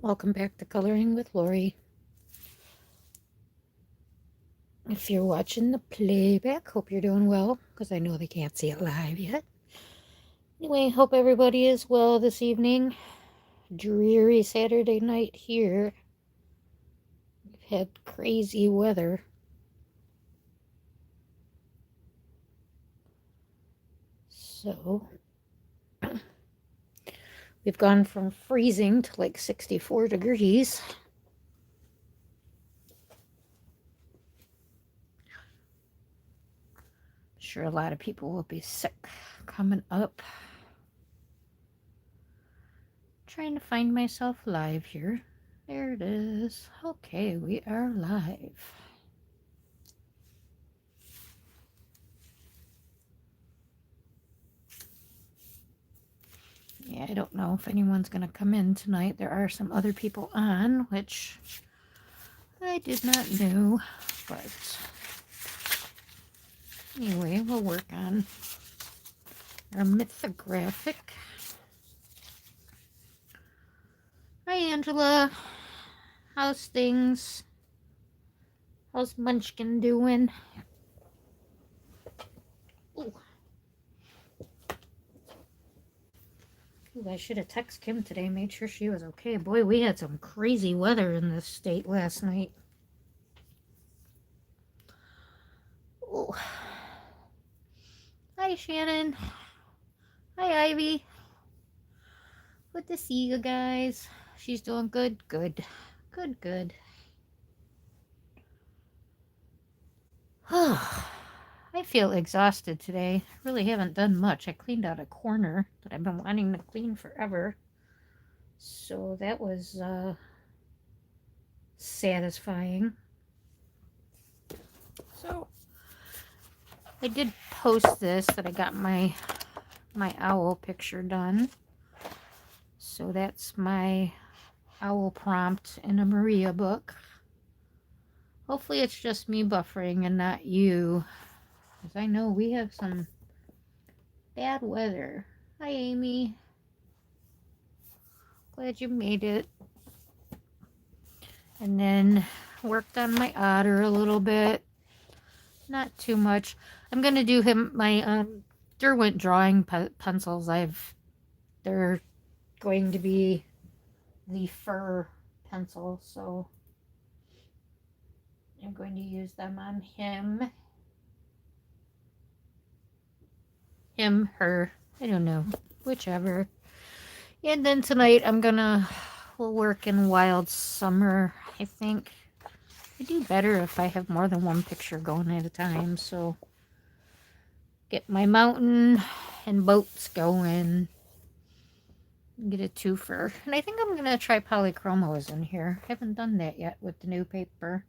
Welcome back to Coloring with Lori. If you're watching the playback, hope you're doing well, because I know they can't see it live yet. Anyway, hope everybody is well this evening. Dreary Saturday night here. We've had crazy weather. So, we've gone from freezing to like 64 degrees. I'm sure a lot of people will be sick coming up. Trying to find myself live here. There it is. Okay, we are live. Yeah, I don't know if anyone's going to come in tonight. There are some other people on, which I did not know. But anyway, we'll work on our mythographic. Hi, Angela. How's things? How's Munchkin doing? Ooh. Ooh, I should have texted Kim today, made sure she was okay. Boy, we had some crazy weather in this state last night. Ooh. Hi, Shannon. Hi, Ivy. Good to see you guys. She's doing good. Good. Good, good. I feel exhausted today. Really haven't done much. I cleaned out a corner that I've been wanting to clean forever. So that was satisfying. So I did post this that I got my owl picture done. So that's my owl prompt in a Maria book. Hopefully it's just me buffering and not you, because I know we have some bad weather. Hi, Amy. Glad you made it. And then worked on my otter a little bit. Not too much. I'm going to do my Derwent drawing pencils. They're going to be the fur pencil, so I'm going to use them on him. Him, her, I don't know, whichever. And then tonight we'll work in Wild Summer, I think. I do better if I have more than one picture going at a time, so get my mountain and boats going. Get a twofer. And I think I'm going to try polychromos in here. I haven't done that yet with the new paper.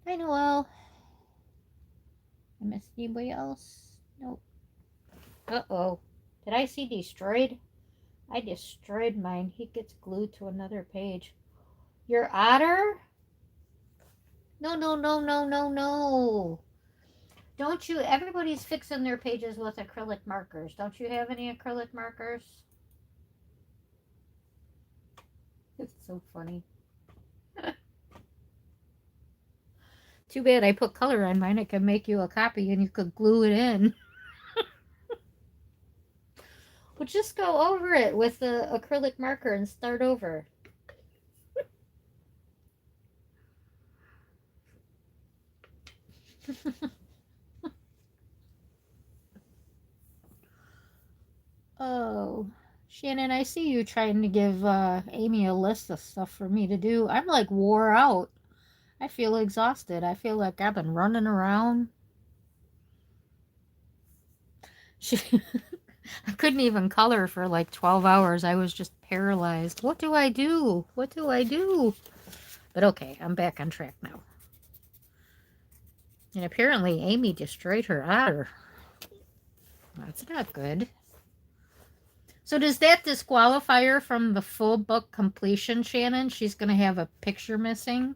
Hi, Noel. I missed anybody else? Nope. Uh-oh. Did I see destroyed? I destroyed mine. He gets glued to another page. Your otter? No, no, no, no, no, no. Don't you? Everybody's fixing their pages with acrylic markers. Don't you have any acrylic markers? It's so funny. Too bad I put color on mine. I could make you a copy and you could glue it in. Well, just go over it with the acrylic marker and start over. Oh, Shannon, I see you trying to give Amy a list of stuff for me to do. I'm like wore out. I feel exhausted. I feel like I've been running around. She, I couldn't even color for like 12 hours. I was just paralyzed. What do I do? What do I do? But okay, I'm back on track now. And apparently Amy destroyed her otter. That's not good. So does that disqualify her from the full book completion, Shannon? She's going to have a picture missing?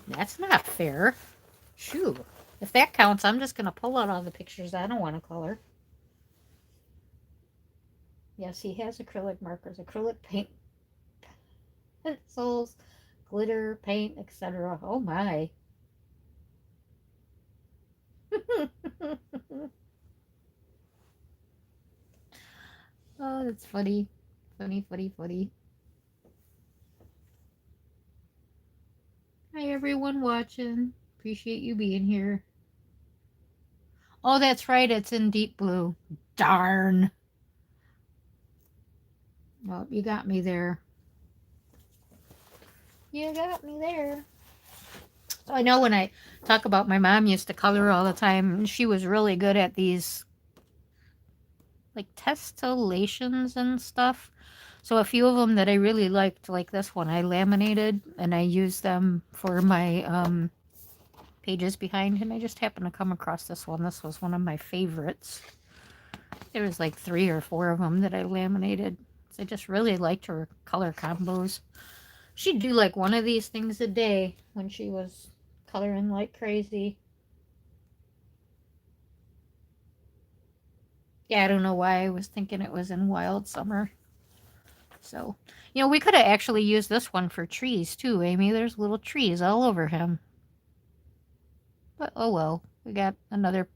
That's not fair. Shoo. If that counts, I'm just going to pull out all the pictures I don't want to color. Yes, he has acrylic markers, acrylic paint, pencils, glitter, paint, etc. Oh my. Oh, that's funny. Funny, funny, funny. Hi, everyone watching. Appreciate you being here. Oh, that's right. It's in deep blue. Darn. Well, you got me there. You got me there. So I know when I talk about my mom used to color all the time, and she was really good at these like testellations and stuff. So a few of them that I really liked, like this one, I laminated and I used them for my pages behind, and I just happened to come across this one. This was one of my favorites. There was like 3 or 4 of them that I laminated. I just really liked her color combos. She'd do like one of these things a day when she was coloring like crazy. Yeah, I don't know why I was thinking it was in Wild Summer. So, we could have actually used this one for trees too, Amy. There's little trees all over him. But oh well, you got another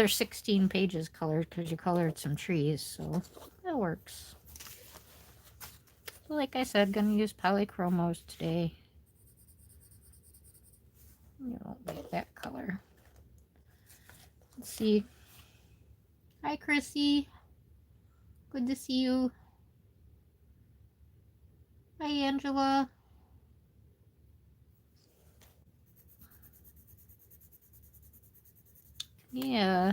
16 pages colored because you colored some trees, so that works. So like I said, gonna use polychromos today. You don't like that color. Let's see. Hi, Chrissy. Good to see you. Hi, Angela. Yeah,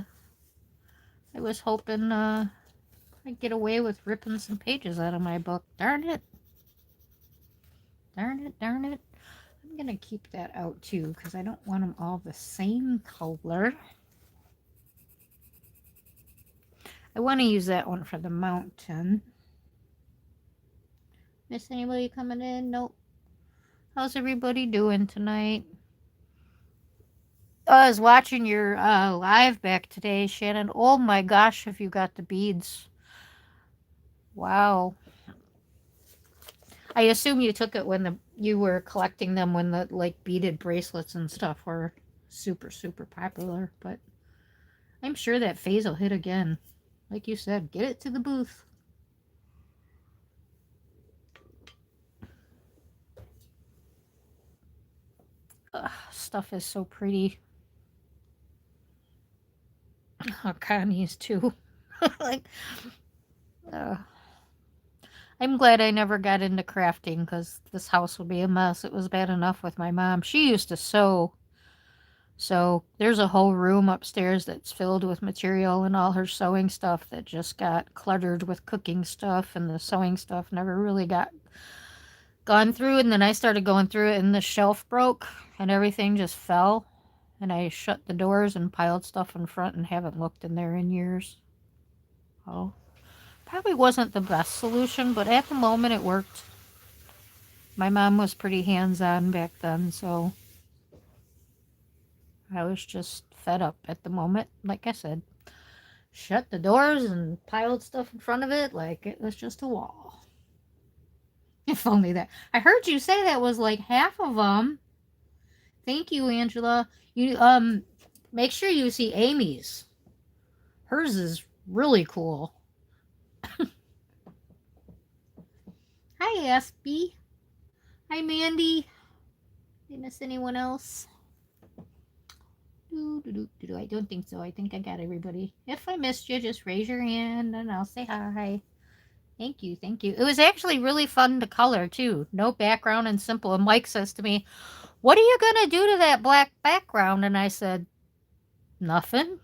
I was hoping I'd get away with ripping some pages out of my book. Darn it. Darn it, darn it. I'm going to keep that out too because I don't want them all the same color. I want to use that one for the mountain. Miss anybody coming in? Nope. How's everybody doing tonight? I was watching your live back today, Shannon. Oh my gosh, have you got the beads? Wow. I assume you took it when you were collecting them when the like beaded bracelets and stuff were super, super popular, but I'm sure that phase will hit again. Like you said, get it to the booth. Ugh, stuff is so pretty. Oh, Connie's too. Like, I'm glad I never got into crafting because this house would be a mess. It was bad enough with my mom. She used to sew. So there's a whole room upstairs that's filled with material and all her sewing stuff that just got cluttered with cooking stuff, and the sewing stuff never really got gone through. And then I started going through it and the shelf broke and everything just fell. And I shut the doors and piled stuff in front and haven't looked in there in years. Oh, probably wasn't the best solution, but at the moment it worked. My mom was pretty hands-on back then, so I was just fed up at the moment. Like I said, shut the doors and piled stuff in front of it like it was just a wall. If only that. I heard you say that was like half of them. Thank you, Angela. You make sure you see Amy's. Hers is really cool. Hi, Espy. Hi, Mandy. Did I miss anyone else? I don't think so. I think I got everybody. If I missed you, just raise your hand and I'll say hi. Thank you, thank you. It was actually really fun to color too. No background and simple. And Mike says to me, "What are you gonna do to that black background?" And I said, "Nothing."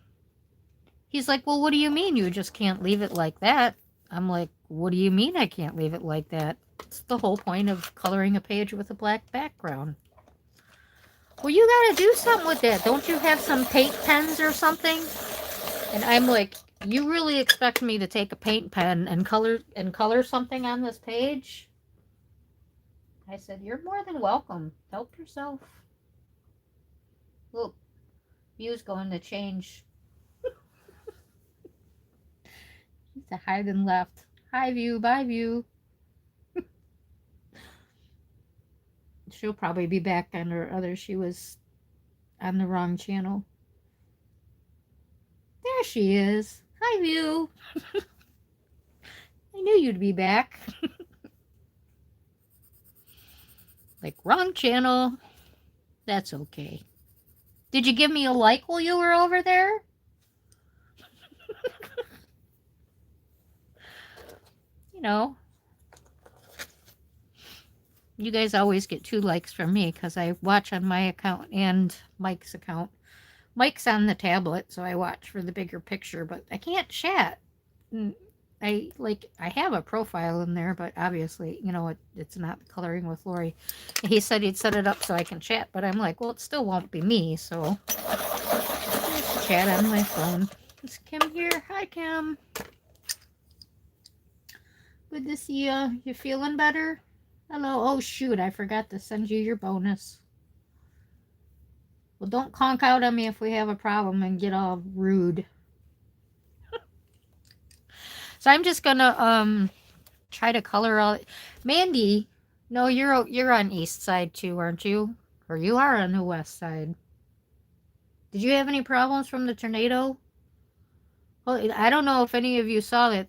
He's like, "Well, what do you mean you just can't leave it like that?" I'm like, "What do you mean I can't leave it like that? It's the whole point of coloring a page with a black background." Well, you gotta do something with that. Don't you have some paint pens or something? And I'm like, you really expect me to take a paint pen and color something on this page? I said, you're more than welcome. Help yourself. Look, view's going to change. To hide and left. Hi, view. Bye, view. She'll probably be back on her other. She was on the wrong channel. There she is. Hi, view. I knew you'd be back. Like, wrong channel. That's okay. Did you give me a like while you were over there? You know, you guys always get 2 likes from me because I watch on my account and Mike's account. Mike's on the tablet, so I watch for the bigger picture, but I can't chat. I have a profile in there, but obviously, it's not coloring with Lori. He said he'd set it up so I can chat, but I'm like, well, it still won't be me, so just chat on my phone. Is Kim here? Hi, Kim. Good to see you. You feeling better? Hello. Oh, shoot, I forgot to send you your bonus. Well, don't conk out on me if we have a problem and get all rude. So I'm just gonna try to color all. Mandy, no, you're on east side too, aren't you? Or you are on the west side. Did you have any problems from the tornado? Well, I don't know if any of you saw it.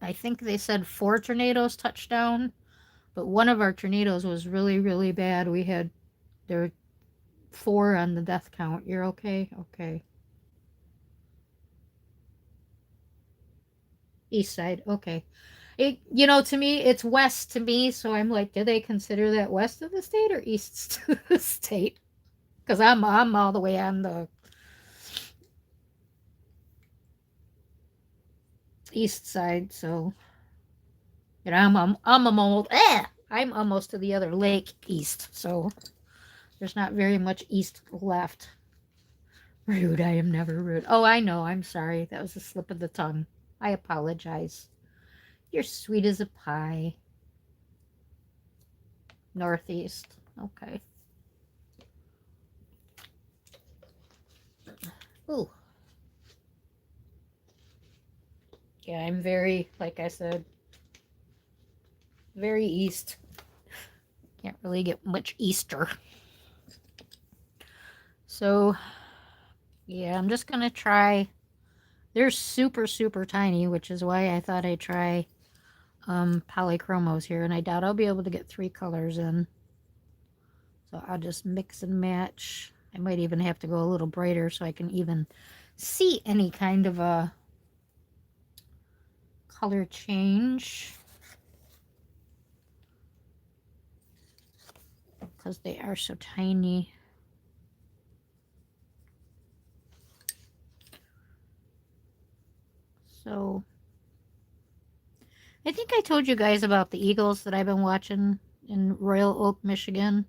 I think they said 4 tornadoes touched down, but one of our tornadoes was really, really bad. There were 4 on the death count. You're okay? Okay. East side, okay. To me, it's west to me, so I'm like, do they consider that west of the state or east of the state? Because I'm all the way on the east side, so I'm almost to the other lake east, so there's not very much east left. Rude, I am never rude. Oh, I know, I'm sorry. That was a slip of the tongue. I apologize. You're sweet as a pie. Northeast. Okay. Ooh. Yeah, I'm very, like I said, very east. Can't really get much Easter. So, yeah, I'm just going to try. They're super, super tiny, which is why I thought I'd try polychromos here. And I doubt I'll be able to get 3 colors in. So I'll just mix and match. I might even have to go a little brighter so I can even see any kind of a color change. Because they are so tiny. So I think I told you guys about the eagles that I've been watching in Royal Oak, Michigan.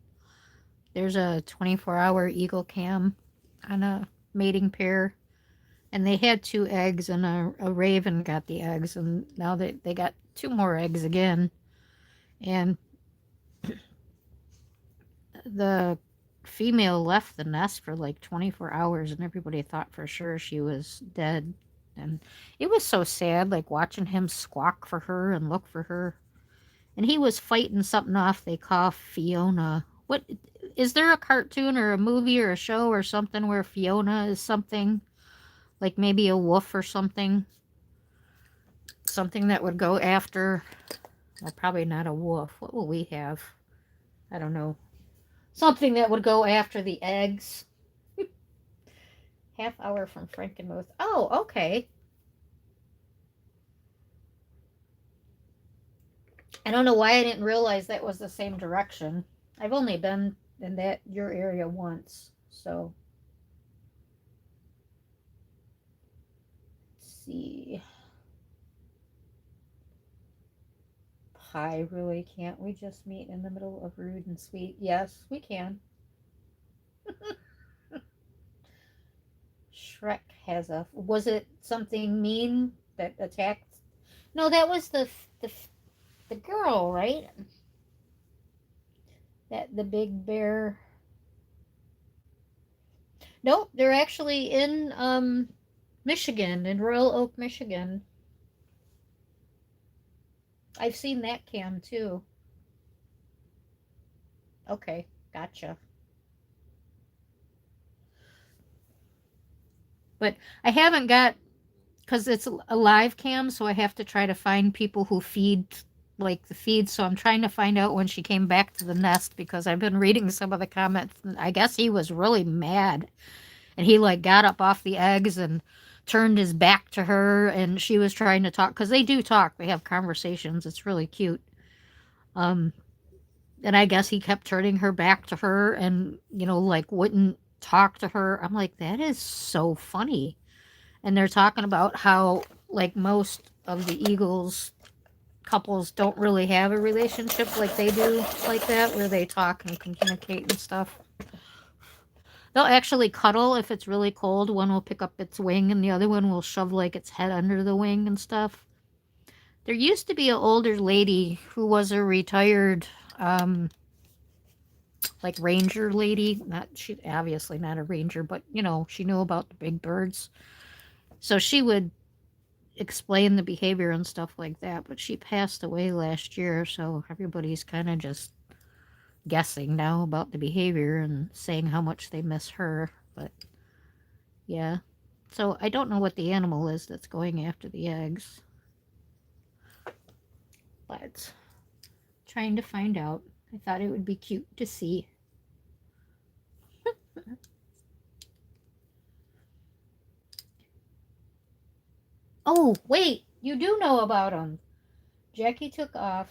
There's a 24-hour eagle cam on a mating pair. And they had 2 eggs, and a raven got the eggs. And now they got 2 more eggs again. And the female left the nest for like 24 hours, and everybody thought for sure she was dead. And it was so sad, like watching him squawk for her and look for her. And he was fighting something off they call Fiona. What is there a cartoon or a movie or a show or something where Fiona is something like maybe a wolf or something? Something that would go after, well, probably not a wolf. What will we have? I don't know. Something that would go after the eggs. Half hour from Frankenmuth. Oh, okay. I don't know why I didn't realize that was the same direction. I've only been in your area once, so let's see. Pie, really? Can't we just meet in the middle of rude and sweet? Yes, we can. Shrek has a. Was it something mean that attacked? No, that was the girl, right? That the big bear. Nope, they're actually in Michigan, in Royal Oak, Michigan. I've seen that cam too. Okay, gotcha. But I haven't got, because it's a live cam, so I have to try to find people who feed like the feed. So I'm trying to find out when she came back to the nest because I've been reading some of the comments. And I guess he was really mad and he like got up off the eggs and turned his back to her and she was trying to talk because they do talk. They have conversations. It's really cute. Um, and I guess he kept turning her back to her and like wouldn't talk to her. I'm like, that is so funny. And they're talking about how like most of the eagles couples don't really have a relationship like they do like that where they talk and communicate and stuff. They'll actually cuddle if it's really cold. One will pick up its wing and the other one will shove like its head under the wing and stuff. There used to be an older lady who was a retired like ranger lady. Not she obviously not a ranger, but she knew about the big birds. So she would explain the behavior and stuff like that, but she passed away last year, so everybody's kind of just guessing now about the behavior and saying how much they miss her. But yeah. So I don't know what the animal is that's going after the eggs, but trying to find out. I thought it would be cute to see. Oh, wait, you do know about them. Jackie took off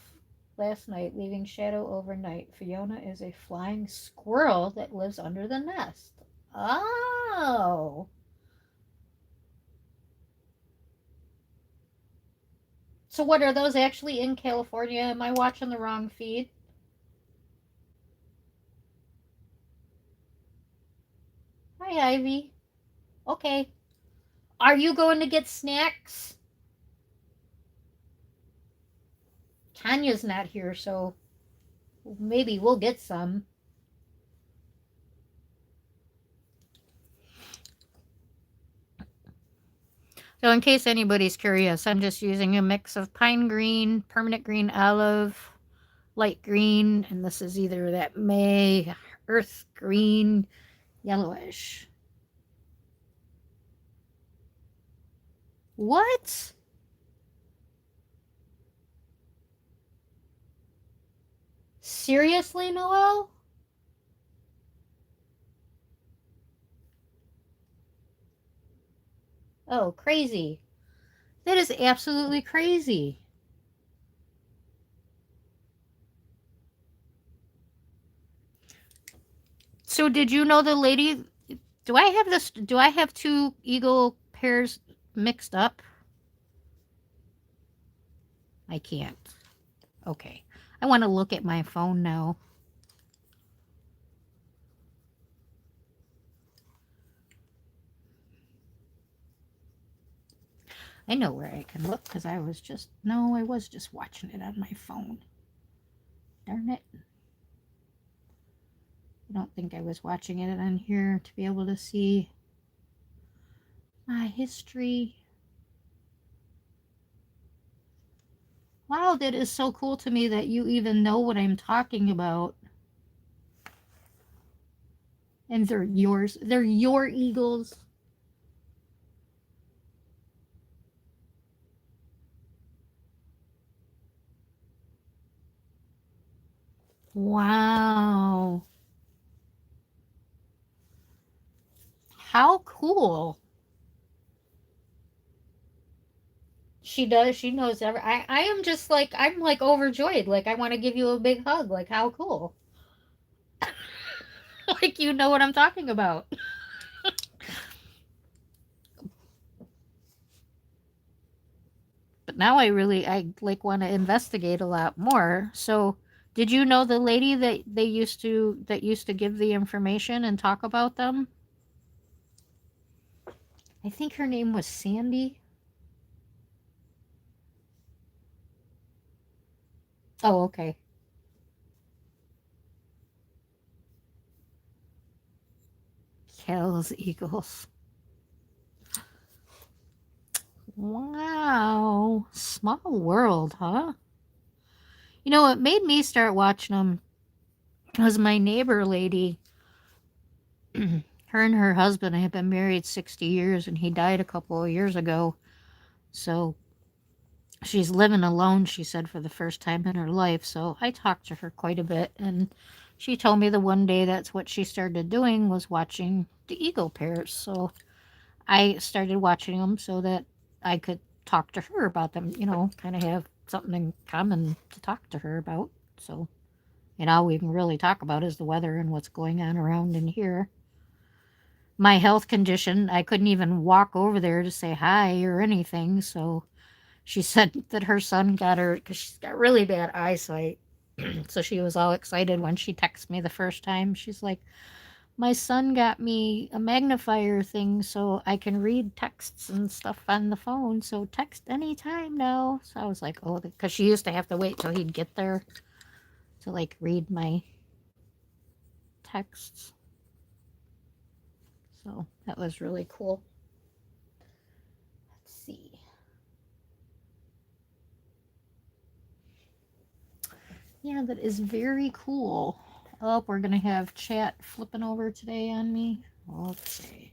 last night, leaving Shadow overnight. Fiona is a flying squirrel that lives under the nest. Oh. So what are those actually in California? Am I watching the wrong feed? Hi, Ivy. Okay. Are you going to get snacks? Tanya's not here, so maybe we'll get some. So in case anybody's curious, I'm just using a mix of pine green, permanent green olive, light green, and this is either that May earth green, yellowish. What? Seriously, Noel? Oh, crazy. That is absolutely crazy. So did you know the lady? Do I have this? Do I have two eagle pairs mixed up? I can't. Okay. I want to look at my phone now. I know where I can look because I was just. No, I was just watching it on my phone. Darn it. I don't think I was watching it on here to be able to see my history. Wow, that is so cool to me that you even know what I'm talking about. And they're yours. They're your eagles. Wow. How cool. She does. She knows every. I am just like I'm like overjoyed. Like I want to give you a big hug. Like how cool. Like you know what I'm talking about. But now I like want to investigate a lot more. So did you know the lady that used to give the information and talk about them? I think her name was Sandy. Oh, okay. Kells Eagles. Wow. Small world, huh? You know what made me start watching them was my neighbor lady. Her and her husband have been married 60 years, and he died a couple of years ago. So she's living alone, she said, for the first time in her life. So I talked to her quite a bit, and she told me the one day that's what she started doing was watching the Eagle pairs. So I started watching them so that I could talk to her about them, kind of have something in common to talk to her about. So, all we can really talk about is the weather and what's going on around in here. My health condition, I couldn't even walk over there to say hi or anything. So she said that her son got her, because she's got really bad eyesight. So she was all excited when she texted me the first time. She's like, my son got me a magnifier thing so I can read texts and stuff on the phone. So text anytime now. So I was like, oh, because she used to have to wait till he'd get there to like read my texts. So that was really cool. Let's see. Yeah, that is very cool. Oh, we're going to have chat flipping over today on me. Okay.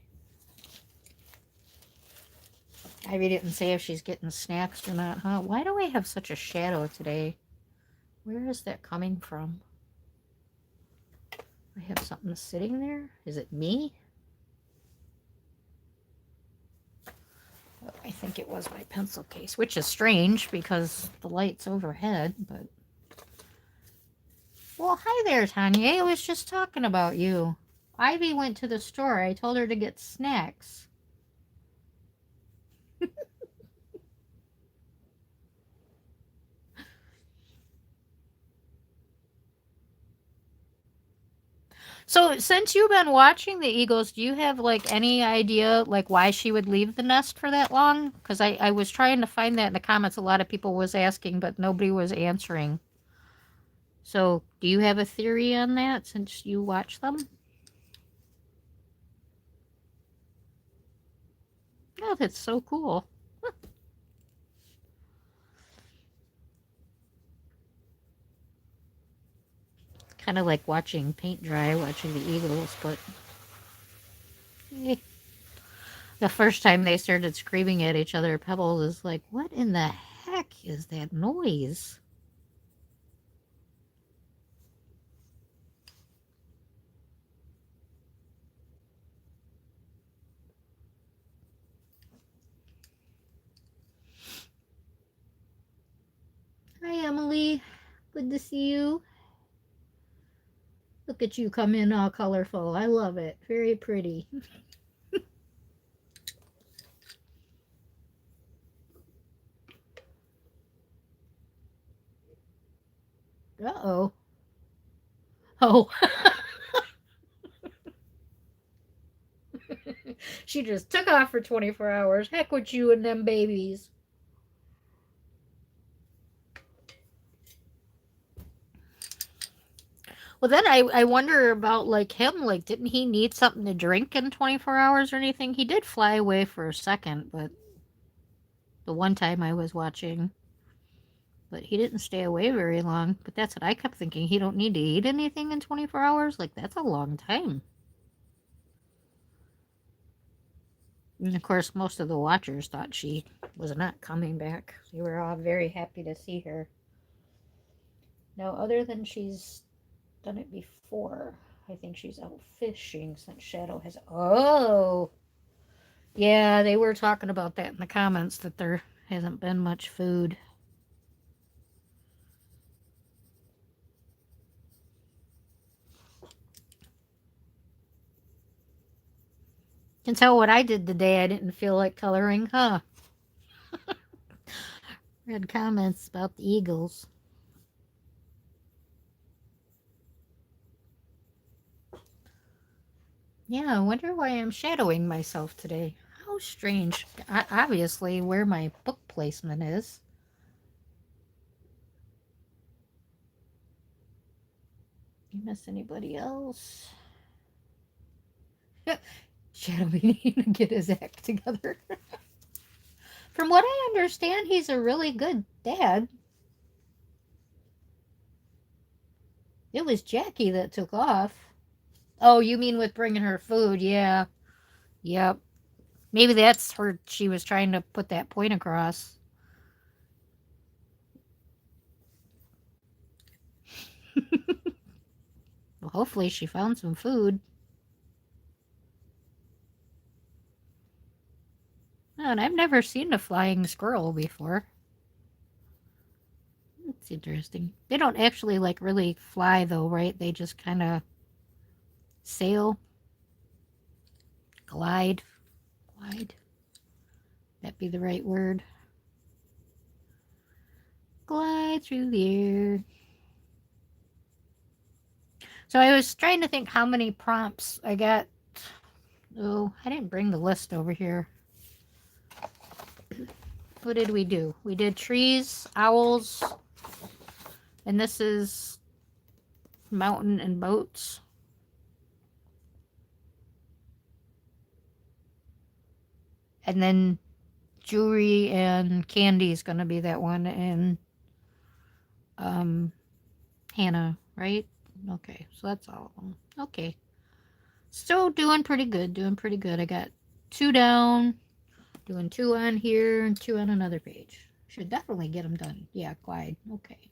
Ivy didn't say if she's getting snacks or not, huh? Why do I have such a shadow today? Where is that coming from? I have something sitting there. Is it me? Oh, I think it was my pencil case, which is strange because the light's overhead, but... Well, hi there, Tanya. I was just talking about you. Ivy went to the store. I told her to get snacks. So, since you've been watching the Eagles, do you have like any idea like why she would leave the nest for that long? Because I was trying to find that in the comments. A lot of people was asking, but nobody was answering. So, do you have a theory on that since you watch them? Oh, that's so cool. Kind of like watching paint dry, watching the Eagles, but eh. The first time they started screaming at each other, Pebbles is like, what in the heck is that noise? Hi, Emily. Good to see you. Look at you come in all colorful. I love it. Very pretty. Uh-oh. Oh. She just took off for 24 hours. Heck with you and them babies. Well, then I wonder about like him. Like, didn't he need something to drink in 24 hours or anything? He did fly away for a second, but the one time I was watching, but he didn't stay away very long. But that's what I kept thinking. He don't need to eat anything in 24 hours? Like, that's a long time. And of course, most of the watchers thought she was not coming back. They were all very happy to see her. Now, other than she's done it before, I think she's out fishing since Shadow has. Oh! Yeah, they were talking about that in the comments that there hasn't been much food. Can tell what I did today. I didn't feel like coloring, huh? Read comments about the Eagles. Yeah, I wonder why I'm shadowing myself today. How strange. Obviously, where my book placement is. You miss anybody else? Shadow needing to get his act together. From what I understand, he's a really good dad. It was Jackie that took off. Oh, you mean with bringing her food? Yeah. Yep. Maybe that's her. She was trying to put that point across. Well, hopefully she found some food. Oh, and I've never seen a flying squirrel before. That's interesting. They don't actually like really fly though, right? They just kind of sail, glide, glide. That be the right word. Glide through the air. So I was trying to think how many prompts I got. Oh, I didn't bring the list over here. What did we do? We did trees, owls, and this is mountain and boats. And then jewelry and candy is going to be that one. And um, Hannah, right? Okay, so that's all of them. Okay. Still doing pretty good, doing pretty good. I got 2 down, doing 2 on here and 2 on another page. Should definitely get them done. Yeah, Clyde. Okay.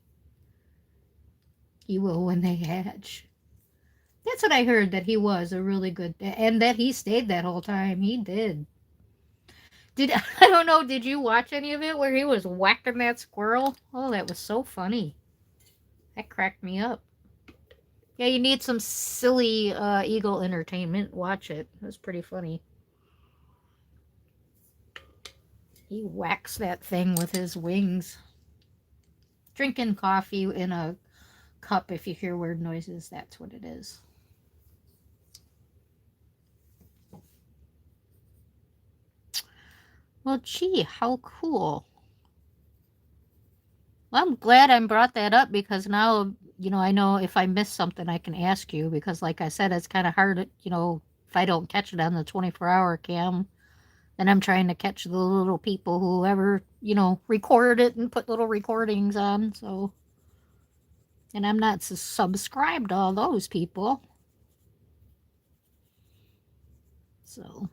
He will when they hatch. That's what I heard, that he was a really good, and that he stayed that whole time. He did. Did I don't know, did you watch any of it where he was whacking that squirrel? Oh, that was so funny. That cracked me up. Yeah, you need some silly eagle entertainment. Watch it. It was pretty funny. He whacks that thing with his wings. Drinking coffee in a cup, if you hear weird noises, that's what it is. Well, gee, how cool. Well, I'm glad I brought that up because now, I know if I miss something, I can ask you because, like I said, it's kind of hard, if I don't catch it on the 24-hour cam, then I'm trying to catch the little people who ever, record it and put little recordings on. So, and I'm not subscribed to all those people. So,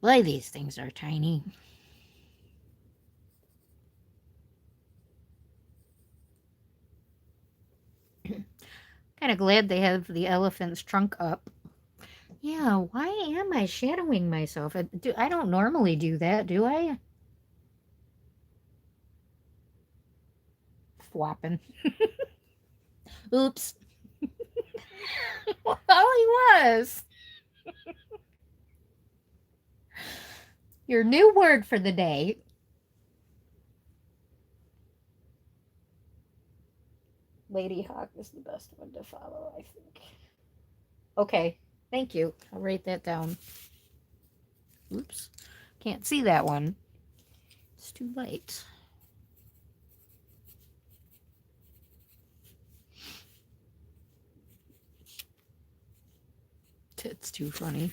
boy, these things are tiny. Kind of glad they have the elephant's trunk up. Yeah, why am I shadowing myself? I don't normally do that, do I? Flopping. Oops. Well, he was. Your new word for the day. Lady Hawk is the best one to follow, I think. Okay, thank you. I'll write that down. Oops. Can't see that one. It's too light. It's too funny.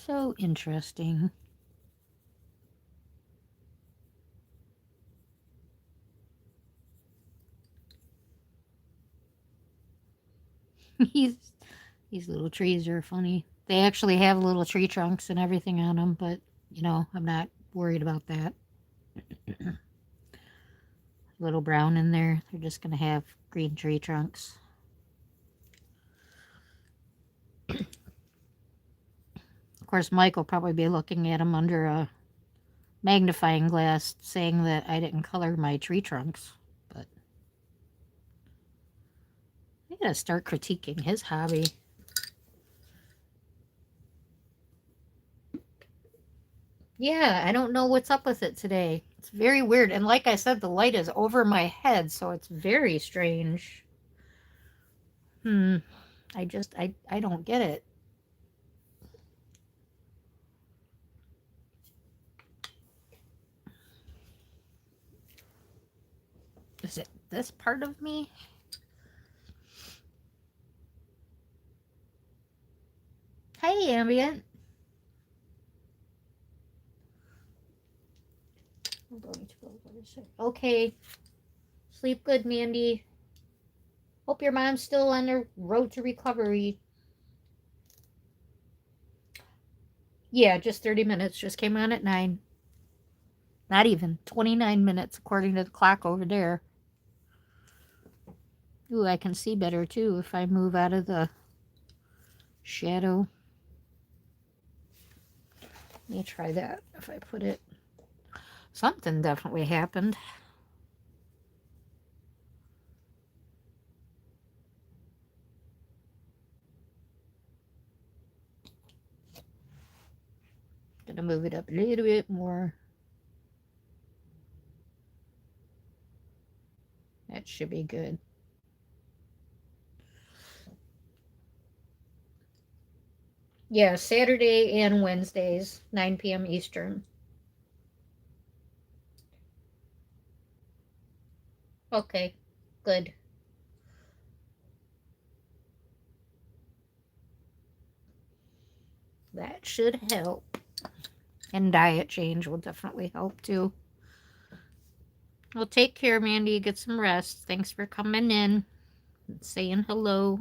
So interesting. These these little trees are funny. They actually have little tree trunks and everything on them, but I'm not worried about that. Little brown in there. They're just gonna have green tree trunks. Of course, Mike will probably be looking at them under a magnifying glass, saying that I didn't color my tree trunks. But I gotta start critiquing his hobby. Yeah, I don't know what's up with it today. It's very weird. And like I said, the light is over my head, so it's very strange. Hmm. I don't get it. Is it this part of me? Hey, Ambient. I'm going to go. What is it? Okay. Sleep good, Mandy. Hope your mom's still on the road to recovery. Yeah, just 30 minutes. Just came on at 9. Not even. 29 minutes according to the clock over there. Ooh, I can see better too if I move out of the shadow. Let me try that. If I put it... Something definitely happened. Gonna move it up a little bit more. That should be good. Yeah, Saturday and Wednesdays, 9 p.m. Eastern. Okay, good. That should help. And diet change will definitely help too. Well, take care, Mandy. Get some rest. Thanks for coming in and saying hello.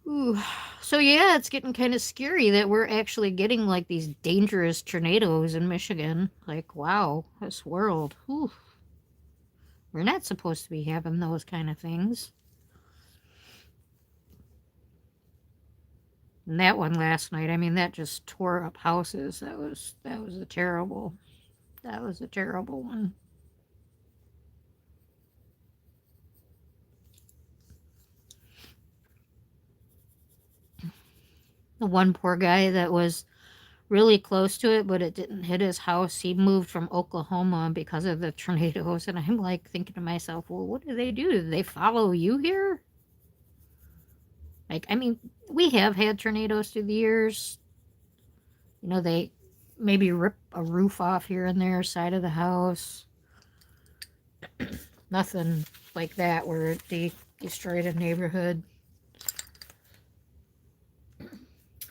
Ooh. So yeah, it's getting kind of scary that we're actually getting like these dangerous tornadoes in Michigan. Like, wow, this world. Ooh. We're not supposed to be having those kind of things. And that one last night, I mean, that just tore up houses. That was a terrible one. The one poor guy that was really close to it, but it didn't hit his house. He moved from Oklahoma because of the tornadoes, and I'm like thinking to myself, well, what do they do? Do they follow you here? Like, I mean, we have had tornadoes through the years. You know, they maybe rip a roof off here and there, side of the house. Nothing like that where they destroyed a neighborhood.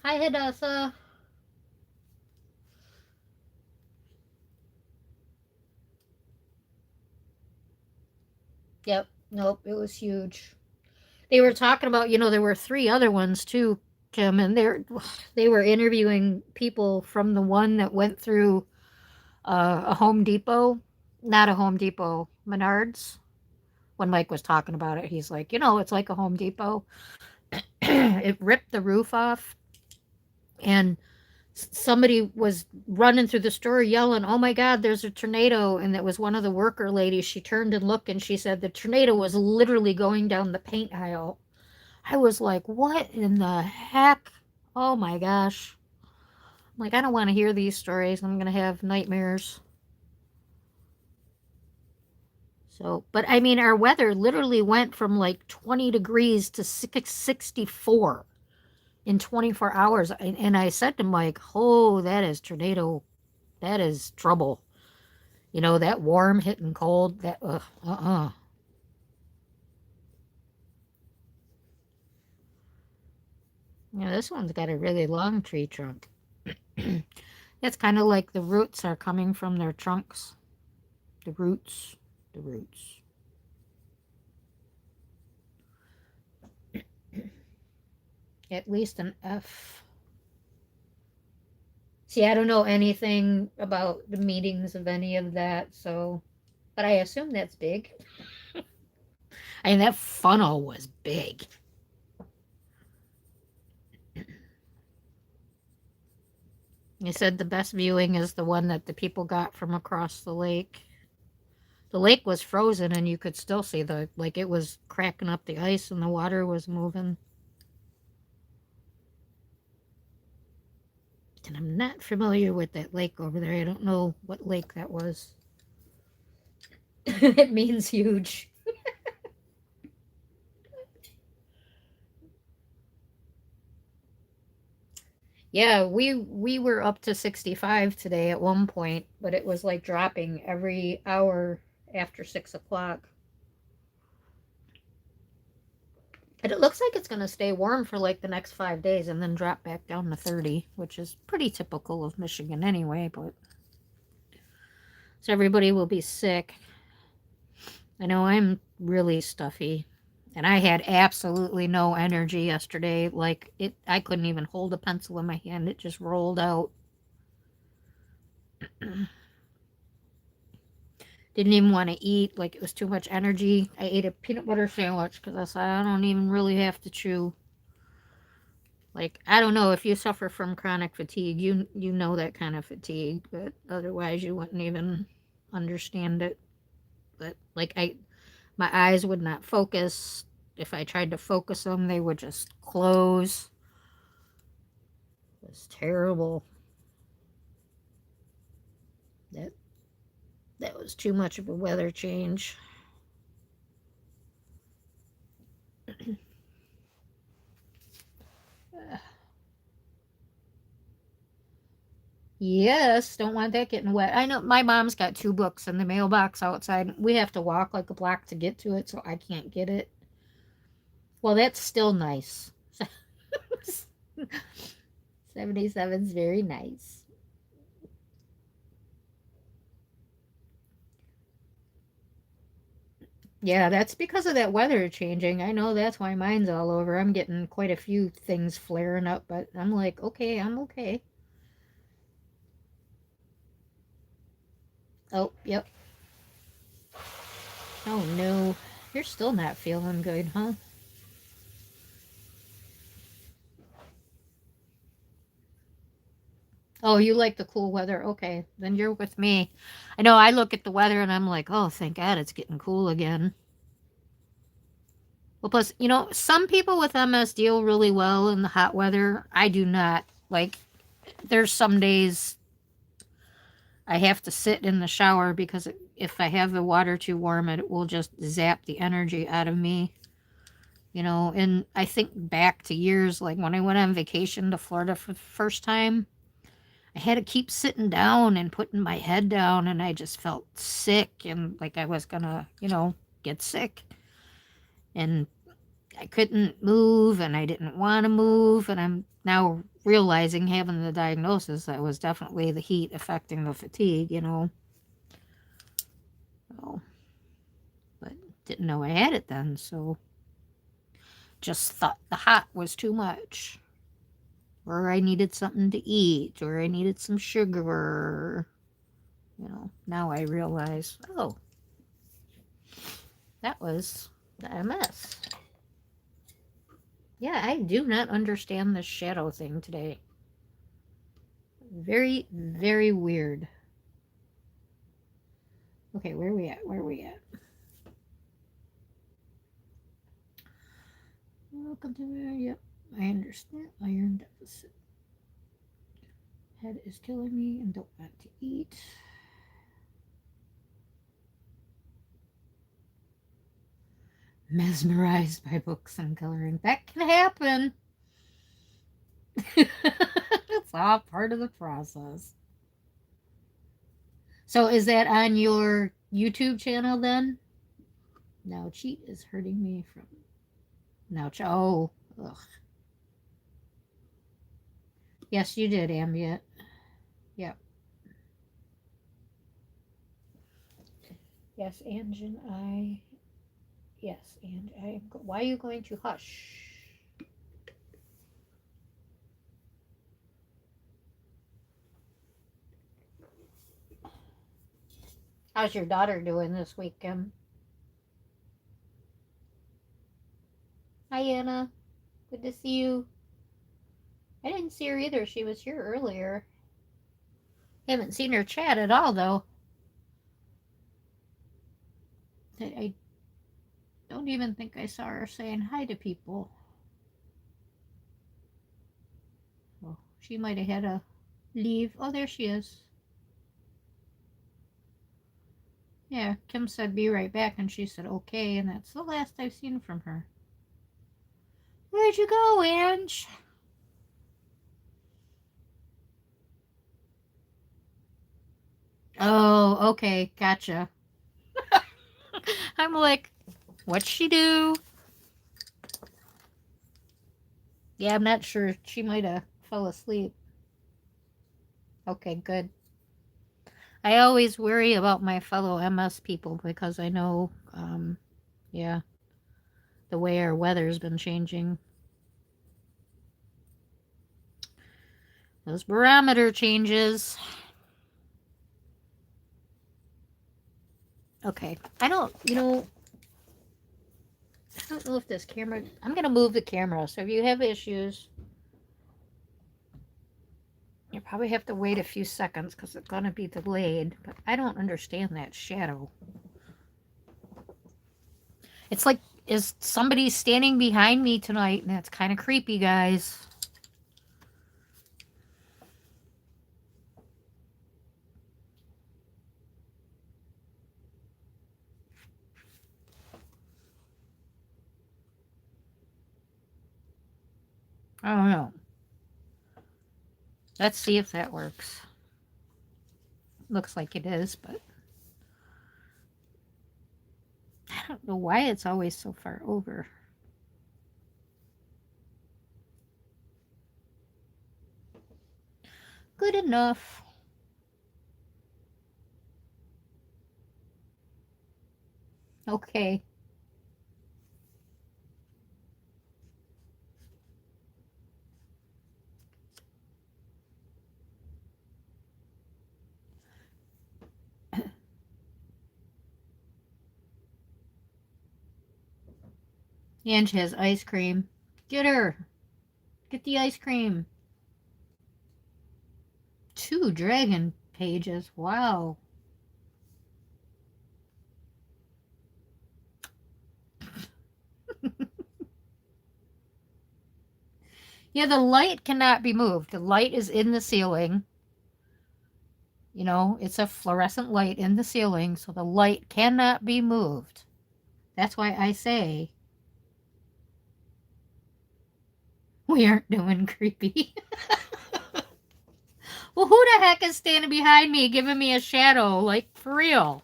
Hi, Hadassah. Yep. Nope. It was huge. They were talking about, there were 3 other ones too, Kim, and they were interviewing people from the one that went through a Home Depot, not a Home Depot, Menards. When Mike was talking about it, he's like, it's like a Home Depot. It ripped the roof off, and somebody was running through the store yelling, "Oh my God, there's a tornado!" And it was one of the worker ladies. She turned and looked, and she said the tornado was literally going down the paint aisle. I was like, what in the heck? Oh my gosh. I'm like, I don't want to hear these stories. I'm going to have nightmares. So, but I mean, our weather literally went from like 20 degrees to 64 in 24 hours. And I said to Mike, oh, that is tornado. That is trouble. That warm hitting cold. That, this one's got a really long tree trunk. It's kind of like the roots are coming from their trunks. The roots. The roots. At least an F. See, I don't know anything about the meetings of any of that, so. But I assume that's big. I mean, that funnel was big. They said the best viewing is the one that the people got from across the lake. The lake was frozen and you could still see like it was cracking up the ice and the water was moving. And I'm not familiar with that lake over there. I don't know what lake that was. It means huge. Yeah, we were up to 65 today at one point, but it was like dropping every hour after 6 o'clock. And it looks like it's going to stay warm for like the next 5 days and then drop back down to 30, which is pretty typical of Michigan anyway, but so everybody will be sick. I know I'm really stuffy. And I had absolutely no energy yesterday. Like I couldn't even hold a pencil in my hand. It just rolled out. Didn't even want to eat. Like it was too much energy. I ate a peanut butter sandwich because I said I don't even really have to chew. Like I don't know if you suffer from chronic fatigue, you know that kind of fatigue, but otherwise you wouldn't even understand it. But like my eyes would not focus. If I tried to focus them, they would just close. It was terrible. That that was too much of a weather change. Yes, don't want that getting wet. I know my mom's got two books in the mailbox outside. We have to walk like a block to get to it, so I can't get it. Well, that's still nice. 77 is very nice. Yeah, that's because of that weather changing. I know that's why mine's all over. I'm getting quite a few things flaring up, but I'm like, okay, I'm okay. Oh, yep. Oh no. You're still not feeling good, huh? Oh, you like the cool weather. Okay, then you're with me. I know I look at the weather and I'm like, oh, thank God it's getting cool again. Well, plus, some people with MS deal really well in the hot weather. I do not. Like, there's some days I have to sit in the shower because if I have the water too warm, it will just zap the energy out of me. And I think back to years like when I went on vacation to Florida for the first time, I had to keep sitting down and putting my head down, and I just felt sick and like I was gonna, get sick. And I couldn't move and I didn't want to move. And I'm now realizing, having the diagnosis, that was definitely the heat affecting the fatigue. So, but didn't know I had it then. So just thought the hot was too much. Or I needed something to eat, or I needed some sugar. Now I realize, oh, that was the MS. Yeah, I do not understand this shadow thing today. Very, very weird. Okay, where are we at? Where are we at? Welcome to there. Yep, I understand. Iron deficit. Head is killing me and don't want to eat. Mesmerized by books and coloring. That can happen. It's all part of the process. So is that on your YouTube channel then? Now cheat is hurting me from now. Oh, ugh. Yes, you did, Ambient. Yep. Yes, and I. Yes, and I. Why are you going to hush? How's your daughter doing this weekend? Hi, Anna. Good to see you. I didn't see her either. She was here earlier. Haven't seen her chat at all, though. I don't even think I saw her saying hi to people. Oh, she might have had a leave. Oh, there she is. Yeah, Kim said be right back, and she said okay, and that's the last I've seen from her. Where'd you go, Ange? Oh, okay, gotcha. I'm like, what'd she do? Yeah, I'm not sure. She might have fell asleep. Okay, good. I always worry about my fellow MS people because I know, yeah, the way our weather's been changing. Those barometer changes. Okay, I don't know if this camera, I'm going to move the camera. So if you have issues, you probably have to wait a few seconds because it's going to be delayed. But I don't understand that shadow. It's like, is somebody standing behind me tonight? And that's kind of creepy, guys. I don't know. Let's see if that works. Looks like it is, but I don't know why it's always so far over. Good enough. Okay. Ange has ice cream. Get her. Get the ice cream. 2 dragon pages. Wow. Yeah, the light cannot be moved. The light is in the ceiling. You know, it's a fluorescent light in the ceiling, so the light cannot be moved. That's why I say we aren't doing creepy. Well, who the heck is standing behind me giving me a shadow? Like, for real.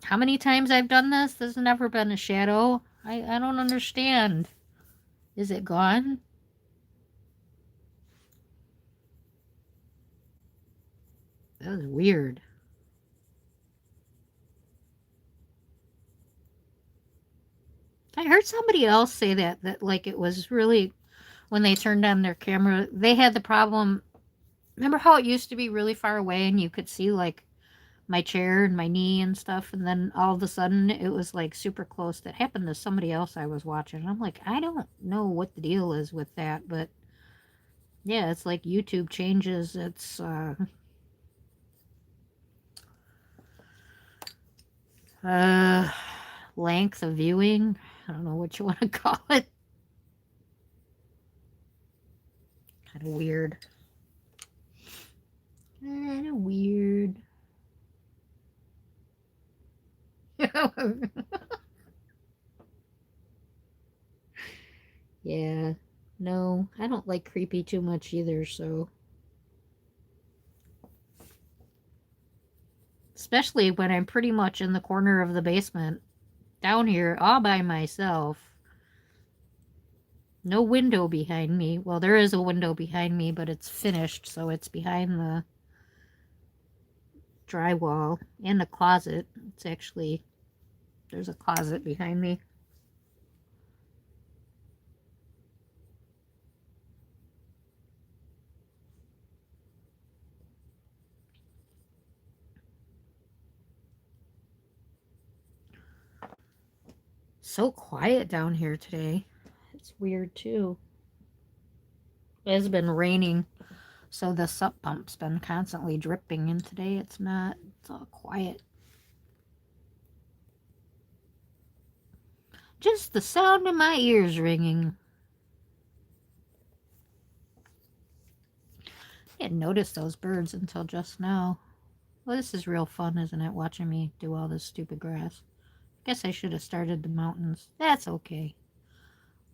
How many times I've done this? There's never been a shadow. I don't understand. Is it gone? That was weird. I heard somebody else say that like it was really when they turned on their camera, they had the problem. Remember how it used to be really far away and you could see like my chair and my knee and stuff, and then all of a sudden it was like super close. That happened to somebody else I was watching. I'm like, I don't know what the deal is with that, but yeah, it's like YouTube changes its uh length of viewing. I don't know what you want to call it. Kind of weird. Kind of weird. Yeah. No, I don't like creepy too much either, so. Especially when I'm pretty much in the corner of the basement, down here all by myself. No window behind me. Well, there is a window behind me, but it's finished, so it's behind the drywall and the closet. It's actually, there's a closet behind me. So quiet down here today. It's weird too. It has been raining, so the sump pump's been constantly dripping, and today it's not. It's all quiet. Just the sound of my ears ringing. I didn't notice those birds until just now. Well, this is real fun, isn't it, watching me do all this stupid grass? Guess I should have started the mountains. That's okay.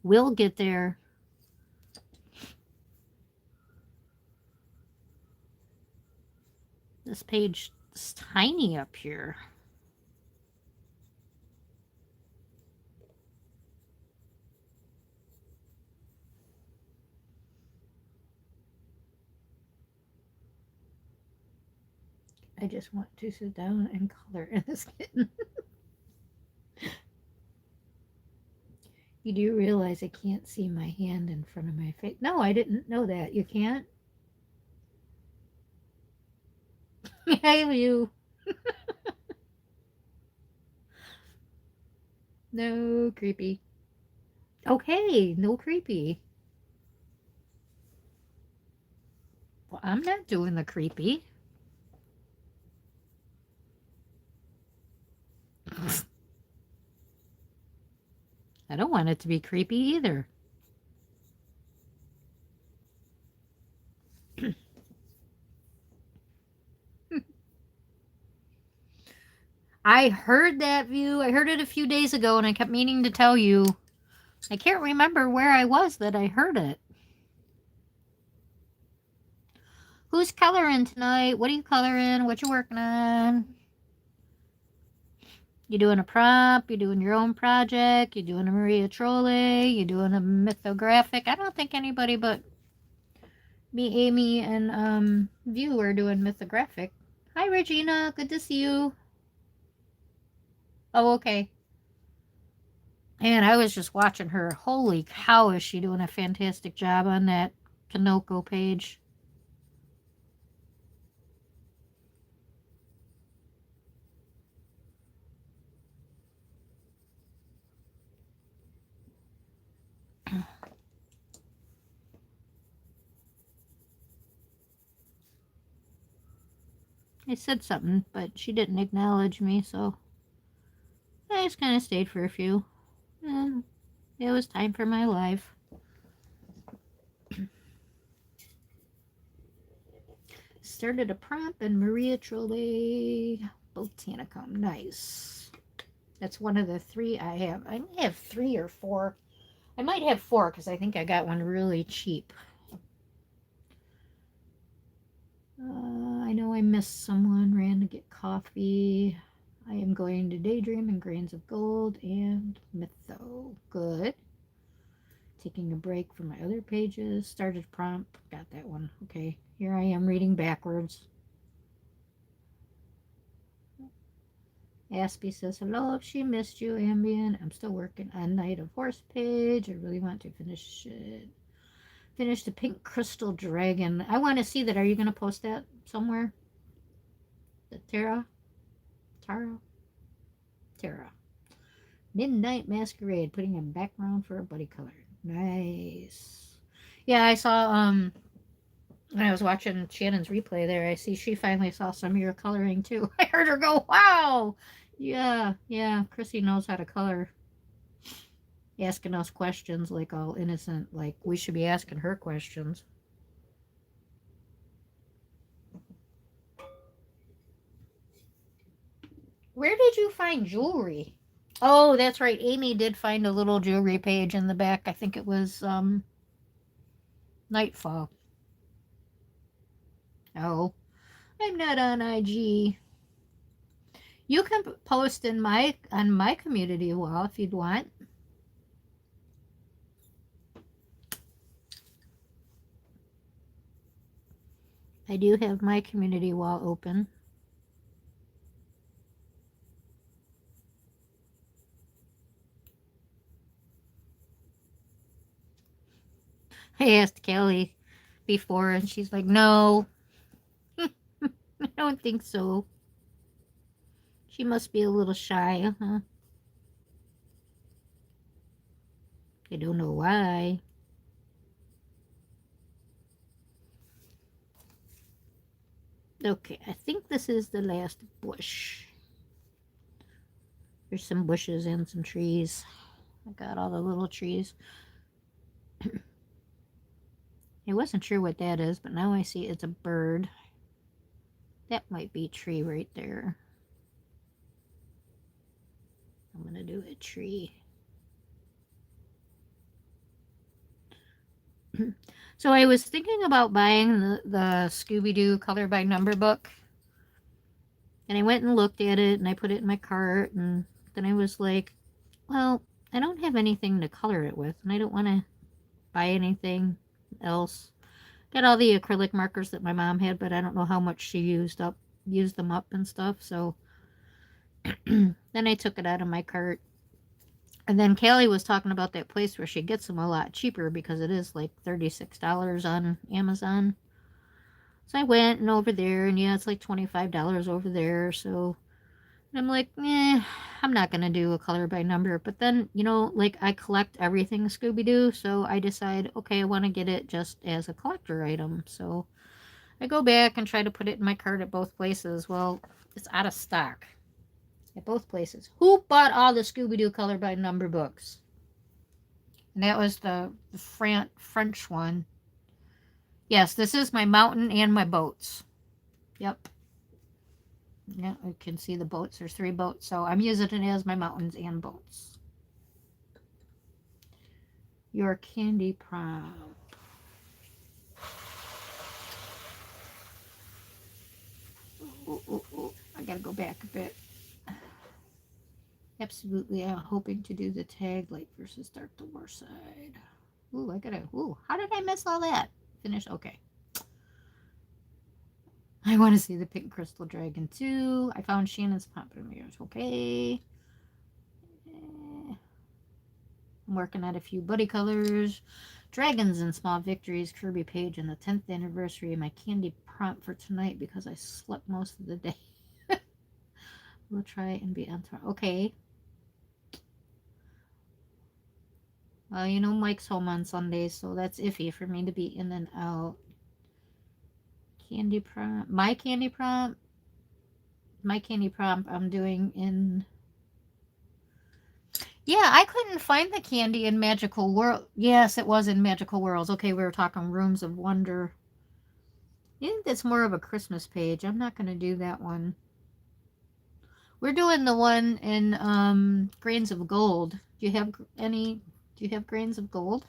We'll get there. this page is tiny up here. I just want to sit down and color in this kitten. You do realize I can't see my hand in front of my face? No, I didn't know that. You can't? Hey, you. No creepy. Okay, no creepy. Well, I'm not doing the creepy. I don't want it to be creepy either. I heard that view. I heard it a few days ago and I kept meaning to tell you. I can't remember where I was that I heard it. Who's coloring tonight? What are you coloring? What you working on? You doing a prop? You doing your own project? You doing a Maria Trolle? You doing a mythographic? I don't think anybody but me, Amy, and View are doing mythographic. Hi, Regina. Good to see you. Oh, okay. And I was just watching her. Holy cow, is she doing a fantastic job on that Kanoko page. I said something, but she didn't acknowledge me, so I just kind of stayed for a few. And it was time for my life. Started a prompt in Maria Trolle Botanicum. Nice. That's one of the 3 I have. I may have 3 or 4. I might have 4 because I think I got one really cheap. I know I missed someone. Ran to get coffee. I am going to Daydream and Grains of Gold and Mytho. Good. Taking a break from my other pages. Started prompt. Got that one. Okay. Here I am reading backwards. Aspie says, hello, if she missed you, Ambien. I'm still working on Knight of Horse page. I really want to finish it. Finish the Pink Crystal Dragon. I want to see that. Are you going to post that somewhere? The Tara? Midnight Masquerade. Putting a background for a buddy color. Nice. Yeah, I saw, when I was watching Shannon's replay there, I see she finally saw some of your coloring too. I heard her go, wow! Yeah, Chrissy knows how to color. Asking us questions like all innocent, like we should be asking her questions. Where did you find jewelry? Oh, that's right. Amy did find a little jewelry page in the back. I think it was Nightfall. Oh, I'm not on IG. You can post in on my community wall if you'd want. I do have my community wall open. I asked Kelly before and she's like, no, I don't think so. She must be a little shy, huh? I don't know why. Okay, I think this is the last bush. There's some bushes and some trees. I got all the little trees. I wasn't sure what that is, but now I see it's a bird. That might be a tree right there. I'm going to do a tree. So I was thinking about buying the Scooby-Doo color by number book. And I went and looked at it, and I put it in my cart, and then I was like, well, I don't have anything to color it with, and I don't want to buy anything else. Got all the acrylic markers that my mom had, but I don't know how much she used them up and stuff. So then I took it out of my cart. And then Callie was talking about that place where she gets them a lot cheaper because it is like $36 on Amazon. So I went and over there, and yeah, it's like $25 over there. So I'm like, I'm not gonna do a color by number. But then, like I collect everything Scooby-Doo, so I decide, okay, I want to get it just as a collector item. So I go back and try to put it in my cart at both places. Well, it's out of stock at both places. Who bought all the Scooby-Doo color by number books? And that was the French one. Yes, this is my mountain and my boats. Yep. Yeah, you can see the boats. There's 3 boats, so I'm using it as my mountains and boats. Your candy prom. Oh, I gotta go back a bit. Absolutely, I'm hoping to do the tag light versus dark to war side. How did I miss all that? Finish, okay. I want to see the pink crystal dragon too. I found Shannon's pompadours, okay. I'm working at a few buddy colors. Dragons and Small Victories, Kirby Page, and the 10th anniversary of my candy prompt for tonight because I slept most of the day. We'll try and be on time. Okay. Well, Mike's home on Sundays, so that's iffy for me to be in and out. Candy prompt. My candy prompt I'm doing in... Yeah, I couldn't find the candy in Magical World. Yes, it was in Magical Worlds. Okay, we were talking Rooms of Wonder. I think that's more of a Christmas page. I'm not going to do that one. We're doing the one in Grains of Gold. Do you have Grains of Gold?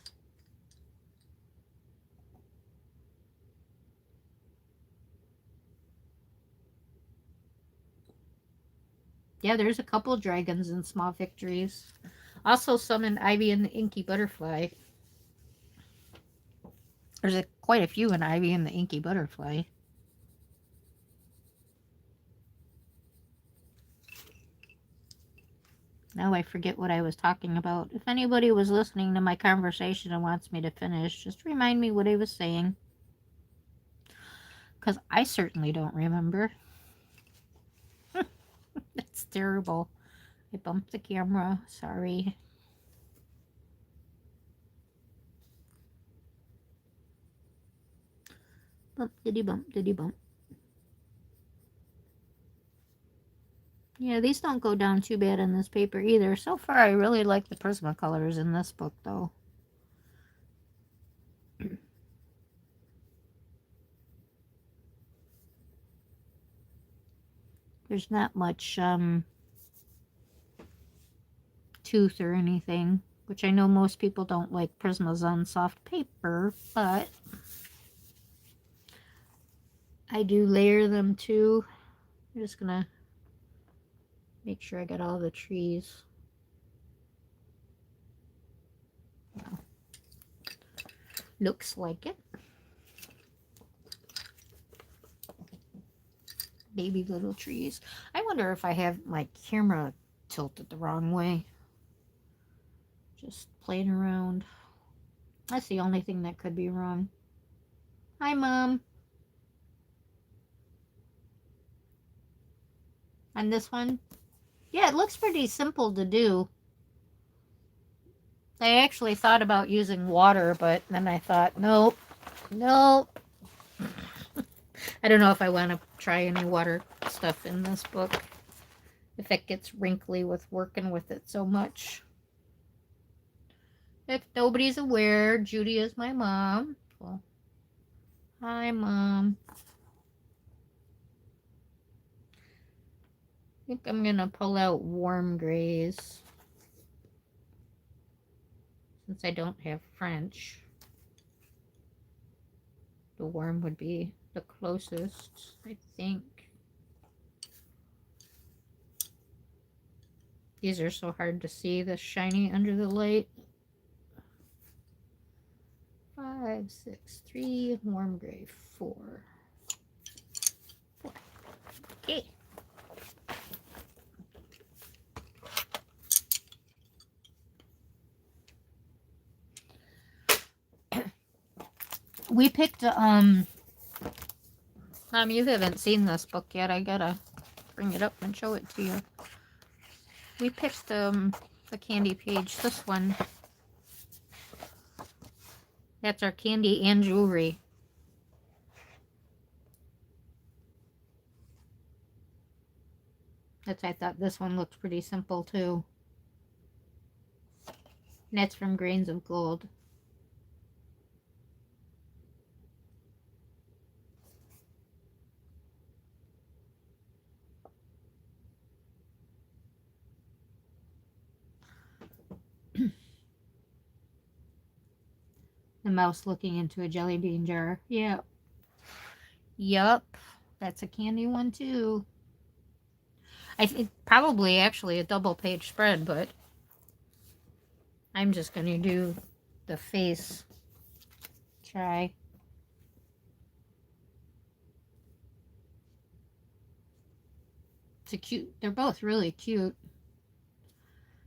Yeah, there's a couple of dragons in Small Victories. Also some in Ivy and the Inky Butterfly. There's quite a few in Ivy and the Inky Butterfly. Now I forget what I was talking about. If anybody was listening to my conversation and wants me to finish, just remind me what I was saying. Because I certainly don't remember. That's terrible. I bumped the camera. Sorry. Bump, diddy bump, diddy bump. Yeah, these don't go down too bad in this paper either. So far, I really like the Prismacolors in this book, though. There's not much tooth or anything, which I know most people don't like Prismas on soft paper, but I do layer them too. I'm just gonna make sure I got all the trees. Well, looks like it. Baby little trees. I wonder if I have my camera tilted the wrong way. Just playing around. That's the only thing that could be wrong. Hi, Mom. On this one? Yeah, it looks pretty simple to do. I actually thought about using water, but then I thought, nope. I don't know if I want to try any water stuff in this book. If it gets wrinkly with working with it so much. If nobody's aware, Judy is my mom. Well, hi, Mom. I think I'm going to pull out warm grays. Since I don't have French. The warm would be the closest, I think. These are so hard to see, the shiny under the light. 5, 6, 3, warm gray, 4. Okay. We picked, Mom, you haven't seen this book yet. I gotta bring it up and show it to you. We picked, the candy page, this one. That's our candy and jewelry. I thought this one looked pretty simple too. And that's from Grains of Gold. The mouse looking into a jelly bean jar. Yep. Yup. That's a candy one too. I think probably actually a double page spread, but I'm just going to do the face try. It's a cute, they're both really cute.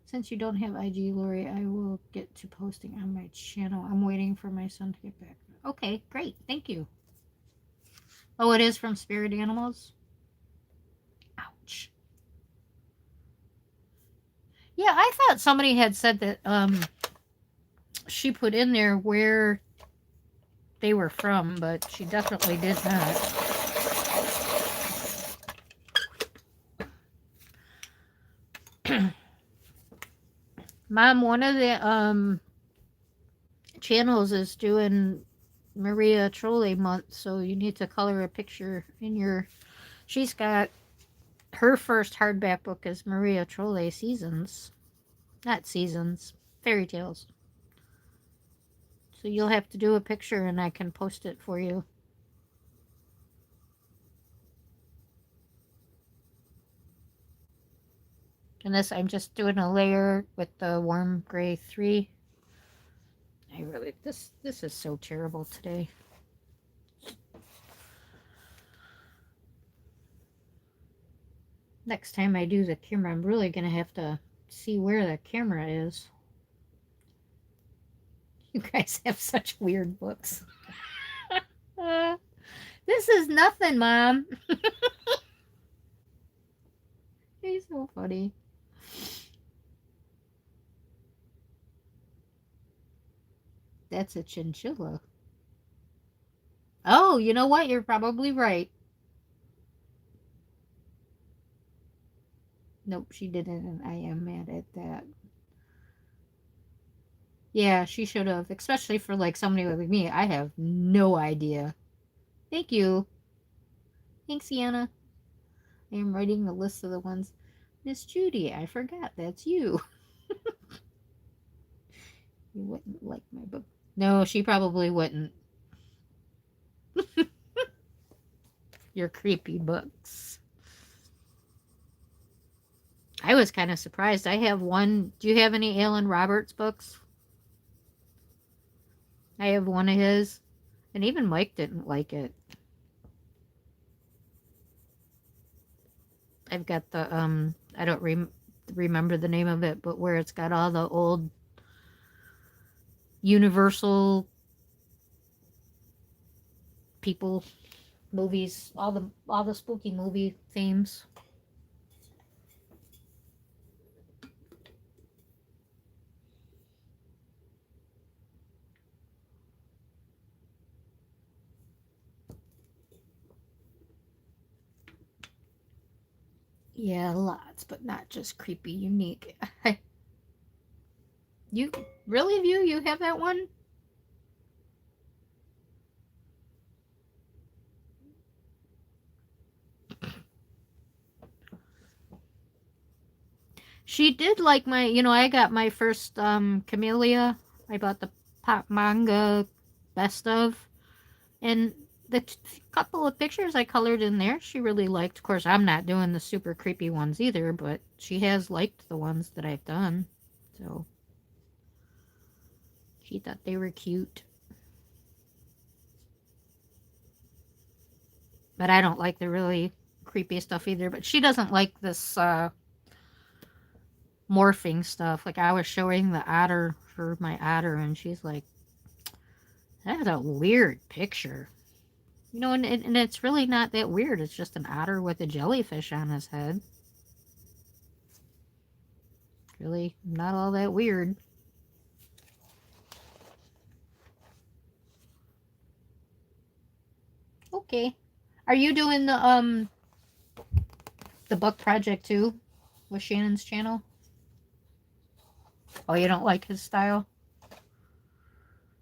Since you don't have IG, Lori, I will get to posting on my channel. I'm waiting for my son to get back. Okay, great. Thank you. Oh, it is from Spirit Animals? Ouch. Yeah, I thought somebody had said that she put in there where they were from, but she definitely did not. Mom, one of the channels is doing Maria Trolle month, so you need to color a picture in your... She's got... Her first hardback book is Maria Trolle Seasons. Not Seasons. Fairy Tales. So you'll have to do a picture and I can post it for you. And this, I'm just doing a layer with the warm gray 3. I really, this is so terrible today. Next time I do the camera, I'm really going to have to see where the camera is. You guys have such weird books. This is nothing, Mom. He's so funny. That's a chinchilla. Oh, you know what? You're probably right. Nope, she didn't, and I am mad at that. Yeah, she should have, especially for like somebody like me. I have no idea. Thank you. Thanks, Sienna. I am writing the list of the ones. Miss Judy, I forgot. That's you. You wouldn't like my book. No, she probably wouldn't. Your creepy books. I was kind of surprised. I have one. Do you have any Alan Roberts books? I have one of his. And even Mike didn't like it. I've got the, I don't remember the name of it, but where it's got all the old Universal people movies, all the spooky movie themes. Yeah, lots, but not just creepy, unique. You really, you have that one? She did like my, I got my first Camellia. I bought the Pop Manga Best of. And the couple of pictures I colored in there, she really liked. Of course, I'm not doing the super creepy ones either, but she has liked the ones that I've done. So she thought they were cute. But I don't like the really creepy stuff either. But she doesn't like this morphing stuff. Like I was showing the otter for my otter, and she's like, "That's a weird picture." You know, and it's really not that weird. It's just an otter with a jellyfish on his head. Really not all that weird. Okay. Are you doing the book project too with Shannon's channel? Oh, you don't like his style?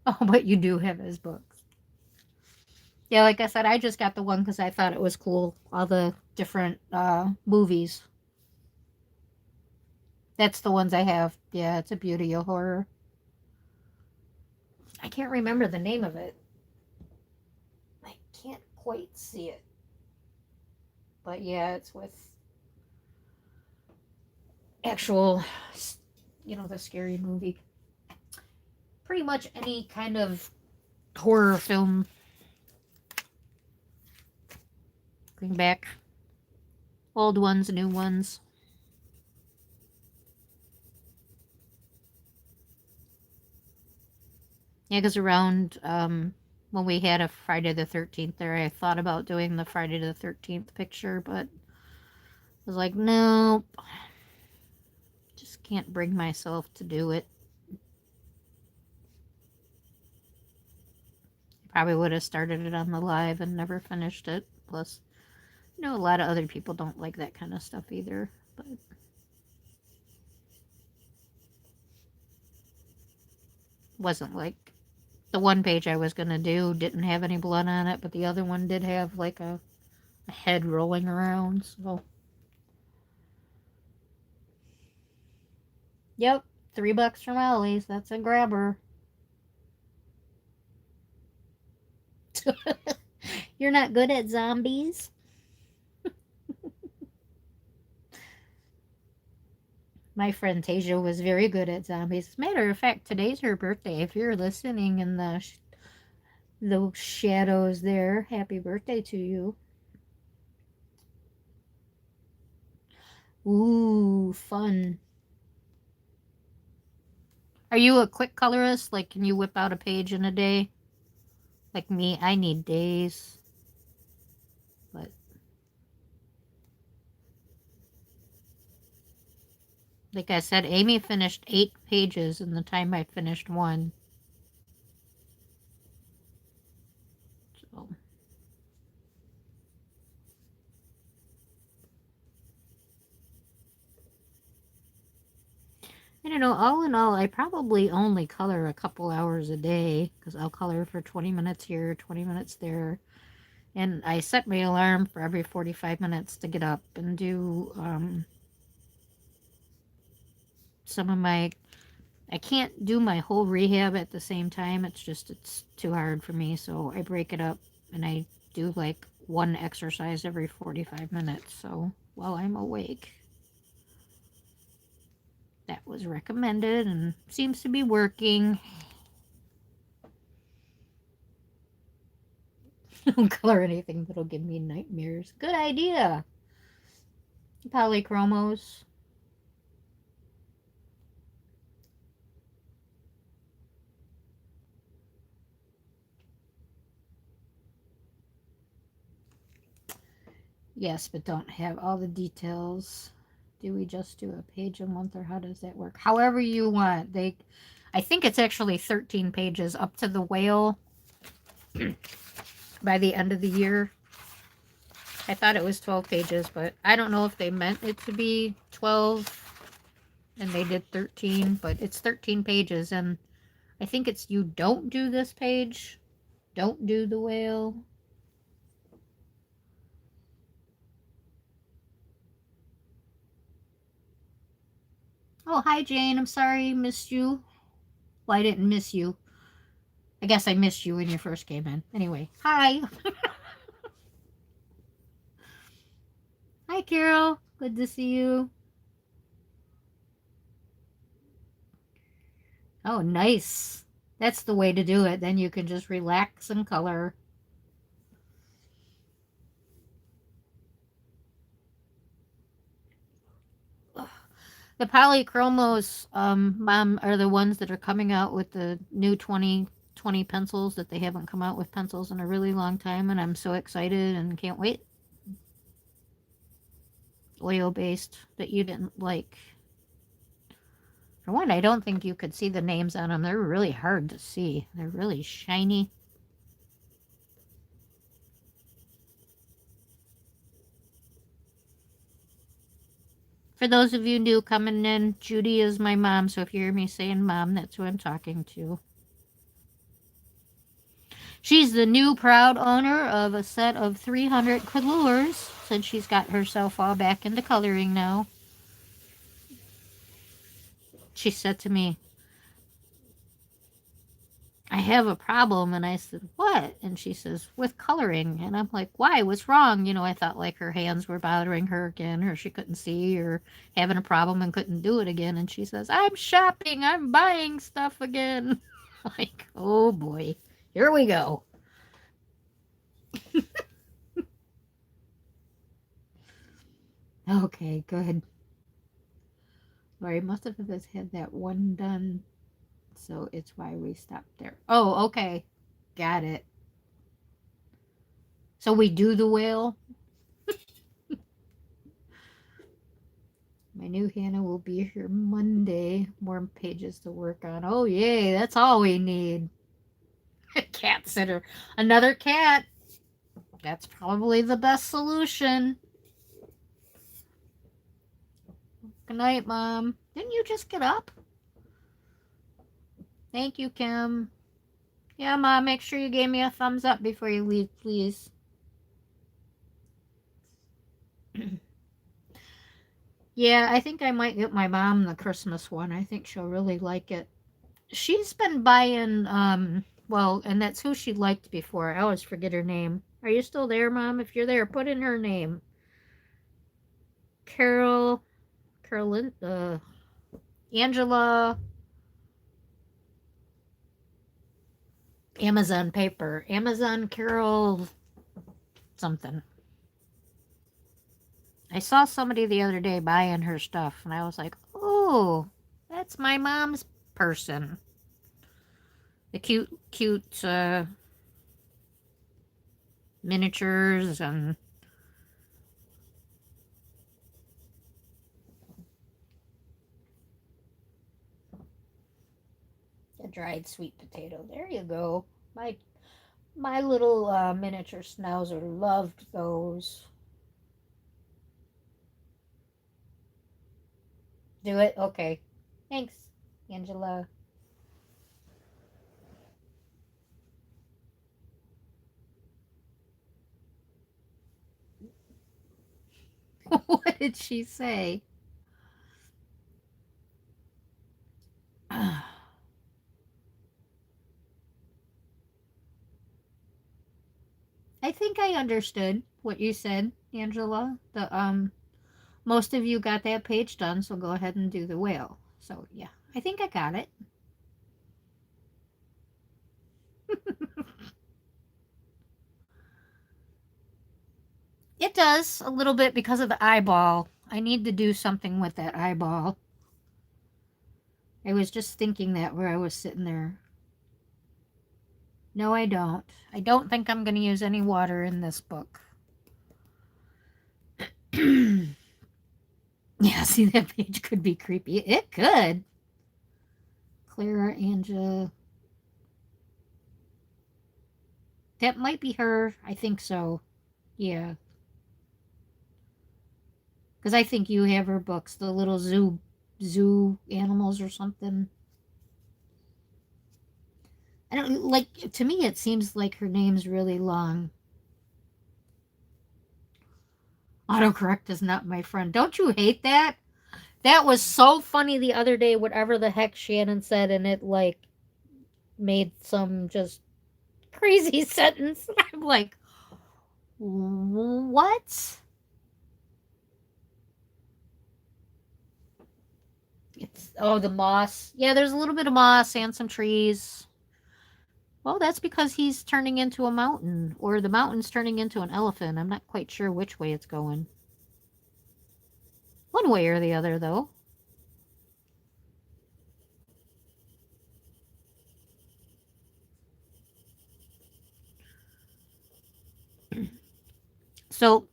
Oh, but you do have his books. Yeah, like I said, I just got the one because I thought it was cool. All the different movies. That's the ones I have. Yeah, it's a beauty of horror. I can't remember the name of it. I can't quite see it. But yeah, it's with actual, the scary movie. Pretty much any kind of horror film. Bring back old ones, new ones. Yeah, because around when we had a Friday the 13th there, I thought about doing the Friday the 13th picture, but I was like, no, just can't bring myself to do it. Probably would have started it on the live and never finished it. Plus, a lot of other people don't like that kind of stuff either, but wasn't like the one page I was going to do didn't have any blood on it, but the other one did have like a head rolling around, so. Yep, $3 from Ellie's. That's a grabber. You're not good at zombies? My friend Tasia was very good at zombies. As a matter of fact, today's her birthday. If you're listening in the shadows there, happy birthday to you. Ooh, fun. Are you a quick colorist? Like, can you whip out a page in a day? Like me, I need days. But like I said, Amy finished 8 pages in the time I finished one. So I don't know. All in all, I probably only color a couple hours a day because I'll color for 20 minutes here, 20 minutes there. And I set my alarm for every 45 minutes to get up and do some of my. I can't do my whole rehab at the same time. It's too hard for me. So I break it up and I do like one exercise every 45 minutes. So while I'm awake, that was recommended and seems to be working. Don't color anything that'll give me nightmares. Good idea. Polychromos. Yes, but don't have all the details. Do we just do a page a month or how does that work? However you want. I think it's actually 13 pages up to the whale by the end of the year. I thought it was 12 pages, but I don't know if they meant it to be 12 and they did 13, but it's 13 pages and I think it's you don't do this page, don't do the whale. Oh, hi Jane. I'm sorry I missed you. Well, I didn't miss you. I guess I missed you when you first came in. Anyway, hi. Hi, Carol. Good to see you. Oh, nice. That's the way to do it. Then you can just relax and color. The polychromos, Mom, are the ones that are coming out with the new 2020 pencils that they haven't come out with pencils in a really long time, and I'm so excited and can't wait. Oil based that you didn't like. For one, I don't think you could see the names on them. They're really hard to see. They're really shiny. For those of you new coming in, Judy is my mom, so if you hear me saying mom, that's who I'm talking to. She's the new proud owner of a set of 300 colors, since she's got herself all back into coloring now. She said to me, I have a problem. And I said, what? And she says, with coloring. And I'm like, why? What's wrong? You know, I thought like her hands were bothering her again, or she couldn't see, or having a problem and couldn't do it again. And she says, I'm shopping. I'm buying stuff again. Like, oh boy, here we go. Okay, good. Lori must have just had that one done, so it's why we stopped there. Oh, okay. Got it. So we do the whale. My new Hannah will be here Monday. More pages to work on. Oh, yay. That's all we need. A cat sitter. Another cat. That's probably the best solution. Good night, Mom. Didn't you just get up? Thank you, Kim. Yeah, Mom, make sure you gave me a thumbs up before you leave, please. Yeah, I think I might get my mom the Christmas one. I think she'll really like it. She's been buying, well, and that's who she liked before. I always forget her name. Are you still there, Mom? If you're there, put in her name. Carolyn, Angela, Amazon paper, Amazon Carol something. I saw somebody the other day buying her stuff, and I was like, oh, that's my mom's person. The cute miniatures and a dried sweet potato. There you go. My little miniature schnauzer loved those. Do it? Okay. Thanks, Angela. What did she say? I think I understood what you said, Angela. The most of you got that page done, so go ahead and do the whale. So yeah, I think I got it. It does a little bit because of the eyeball. I need to do something with that eyeball. I was just thinking that where I was sitting there. No, I don't. I don't think I'm going to use any water in this book. Yeah, see, that page could be creepy. It could. Clara, Angela. That might be her. I think so. Yeah. Because I think you have her books, the little zoo animals or something. I don't like, to me it seems like her name's really long. Autocorrect is not my friend. Don't you hate that? That was so funny the other day, whatever the heck Shannon said, and it like made some just crazy sentence. I'm like, what? It's oh the moss. Yeah, there's a little bit of moss and some trees. Well, that's because he's turning into a mountain, or the mountain's turning into an elephant. I'm not quite sure which way it's going. One way or the other, though. So,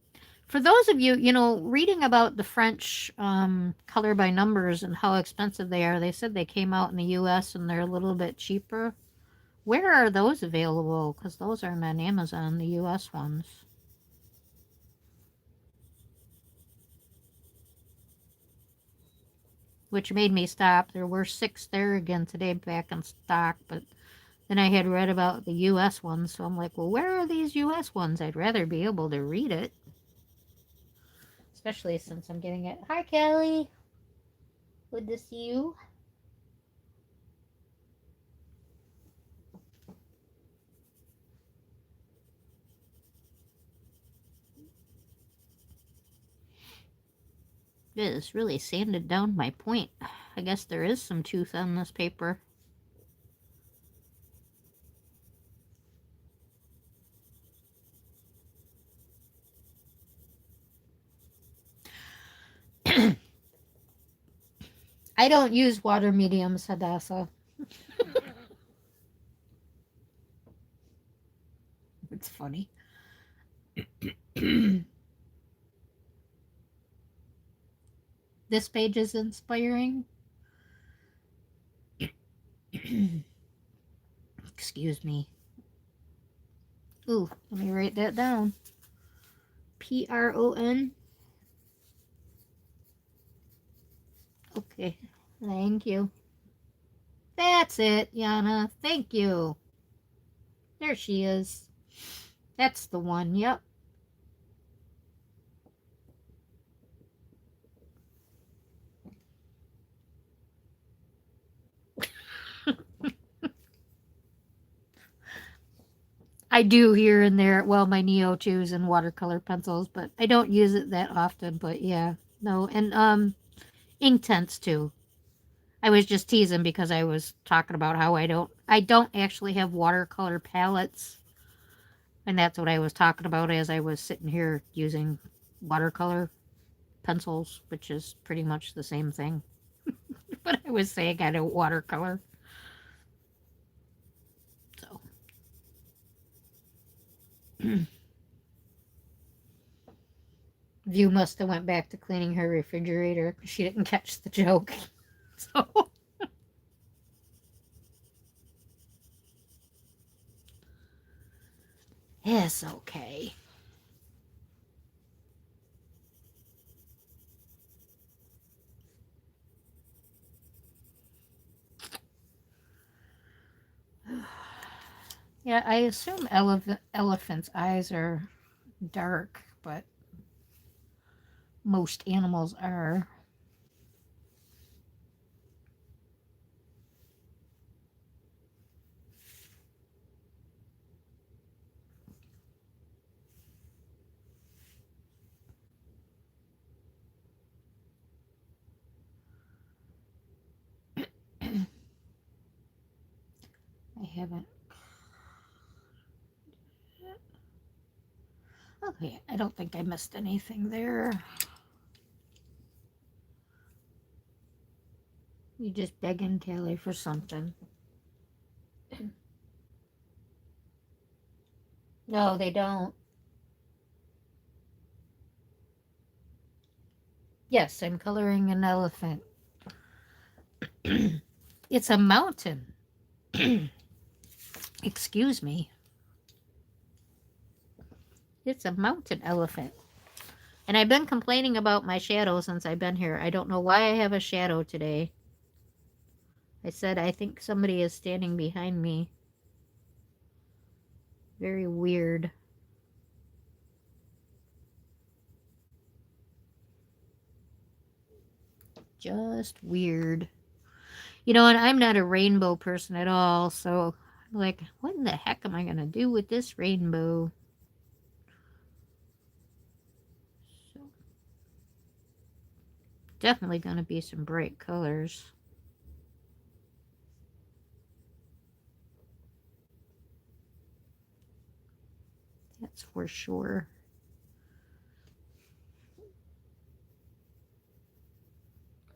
for those of you, reading about the French color by numbers and how expensive they are, they said they came out in the US and they're a little bit cheaper. Where are those available? Because those aren't on Amazon, the US ones. Which made me stop. There were 6 there again today back in stock, but then I had read about the US ones, so I'm like, well, where are these US ones? I'd rather be able to read it. Especially since I'm getting it. Hi, Kelly. Good to see you. It has really sanded down my point. I guess there is some tooth on this paper. I don't use water mediums, Hadassah. It's funny. This page is inspiring. Excuse me. Ooh, let me write that down. P-R-O-N. Okay, thank you. That's it, Yana. Thank you. There she is. That's the one, yep. I do here and there. Well, my Neo 2s and watercolor pencils, but I don't use it that often. But yeah, no, and Inktense too. I was just teasing because I was talking about how I don't actually have watercolor palettes, and that's what I was talking about as I was sitting here using watercolor pencils, which is pretty much the same thing. But I was saying I don't watercolor, so. View must have went back to cleaning her refrigerator because she didn't catch the joke. So it's okay. Yeah, I assume elephants' eyes are dark, but most animals are. I haven't. Okay, I don't think I missed anything there. You just begging Kelly for something. No, they don't. Yes, I'm coloring an elephant. It's a mountain. Excuse me. It's a mountain elephant. And I've been complaining about my shadow since I've been here. I don't know why I have a shadow today. I said I think somebody is standing behind me. Very weird. Just weird. You know, and I'm not a rainbow person at all, so I'm like, what in the heck am I going to do with this rainbow? So, definitely going to be some bright colors. That's for sure.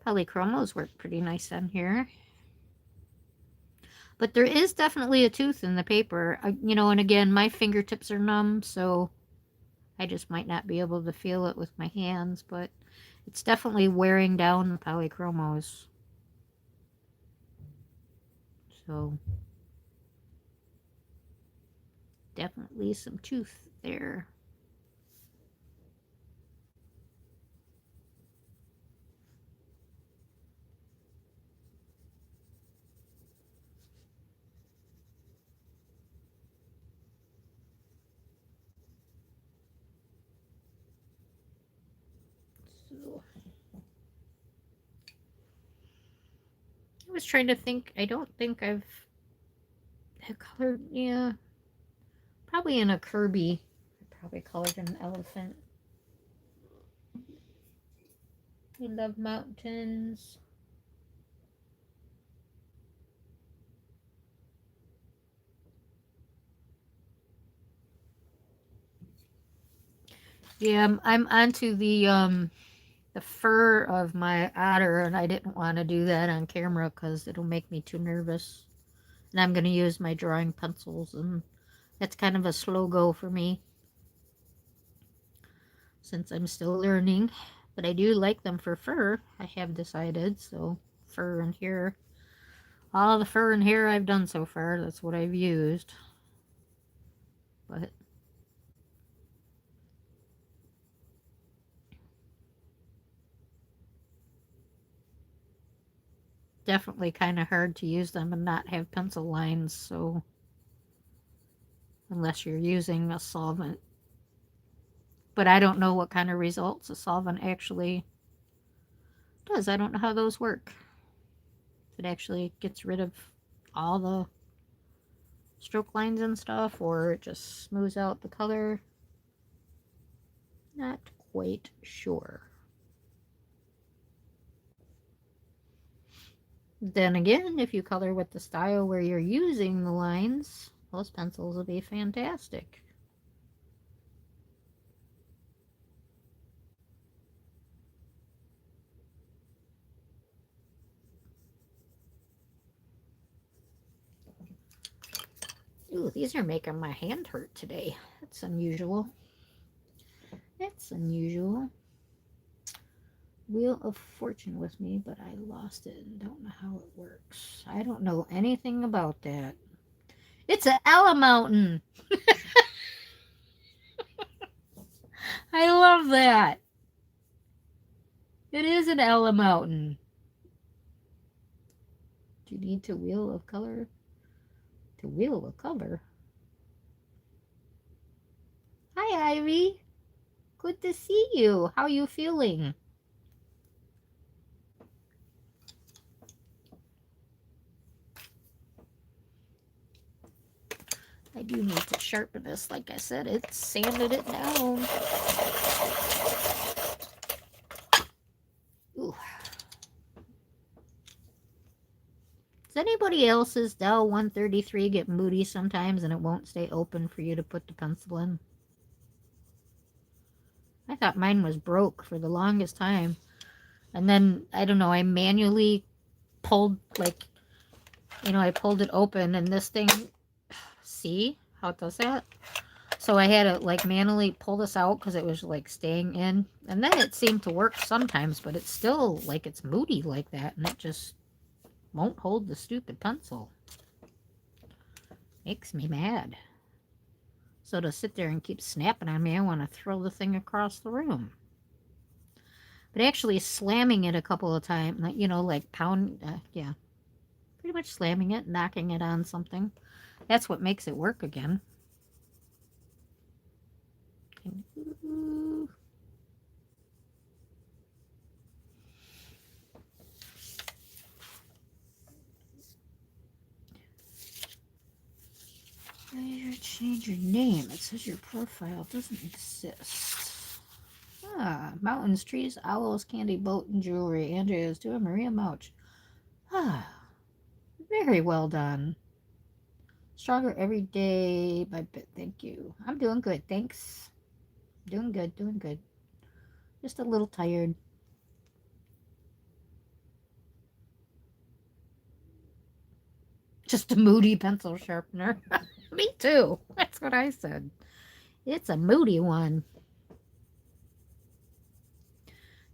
Polychromos work pretty nice on here. But there is definitely a tooth in the paper. You know, and again, my fingertips are numb, so I just might not be able to feel it with my hands, but it's definitely wearing down the polychromos. So, definitely some tooth there. So, I was trying to think. I don't think I've colored, yeah, probably in a Kirby. I probably colored an elephant. We love mountains. Yeah, I'm onto the fur of my otter, and I didn't want to do that on camera because it'll make me too nervous. And I'm going to use my drawing pencils, and that's kind of a slow go for me since I'm still learning. But I do like them for fur, I have decided. So fur and hair, all the fur and hair I've done so far, that's what I've used. But definitely kind of hard to use them and not have pencil lines, so unless you're using a solvent. But I don't know what kind of results a solvent actually does. I don't know how those work. If it actually gets rid of all the stroke lines and stuff, or it just smooths out the color. Not quite sure. Then again, if you color with the style where you're using the lines, those pencils will be fantastic. Ooh, these are making my hand hurt today. That's unusual. That's unusual. Wheel of Fortune with me, but I lost it and don't know how it works. I don't know anything about that. It's an Ella Mountain. I love that. It is an Ella Mountain. Do you need to wheel of color? To wheel of color? Hi, Ivy. Good to see you. How you feeling? I do need to sharpen this. Like I said, it sanded it down. Ooh. Does anybody else's Dell 133 get moody sometimes and it won't stay open for you to put the pencil in? I thought mine was broke for the longest time. And then, I don't know, I manually pulled, like, you know, I pulled it open and this thing, see how it does that? So I had to, like, manually pull this out because it was, like, staying in. And then it seemed to work sometimes, but it's still, like, it's moody like that. And it just won't hold the stupid pencil. Makes me mad. So to sit there and keep snapping on me, I want to throw the thing across the room. But actually slamming it a couple of times, like, you know, like yeah. Pretty much slamming it, knocking it on something. That's what makes it work again. to change your name. It says your profile doesn't exist. Ah, mountains, trees, owls, candy, boat, and jewelry. Andrea's doing Maria Mouch. Ah, very well done. Stronger every day by bit. Thank you. I'm doing good. Thanks. Doing good. Doing good. Just a little tired. Just a moody pencil sharpener. Me too. That's what I said. It's a moody one.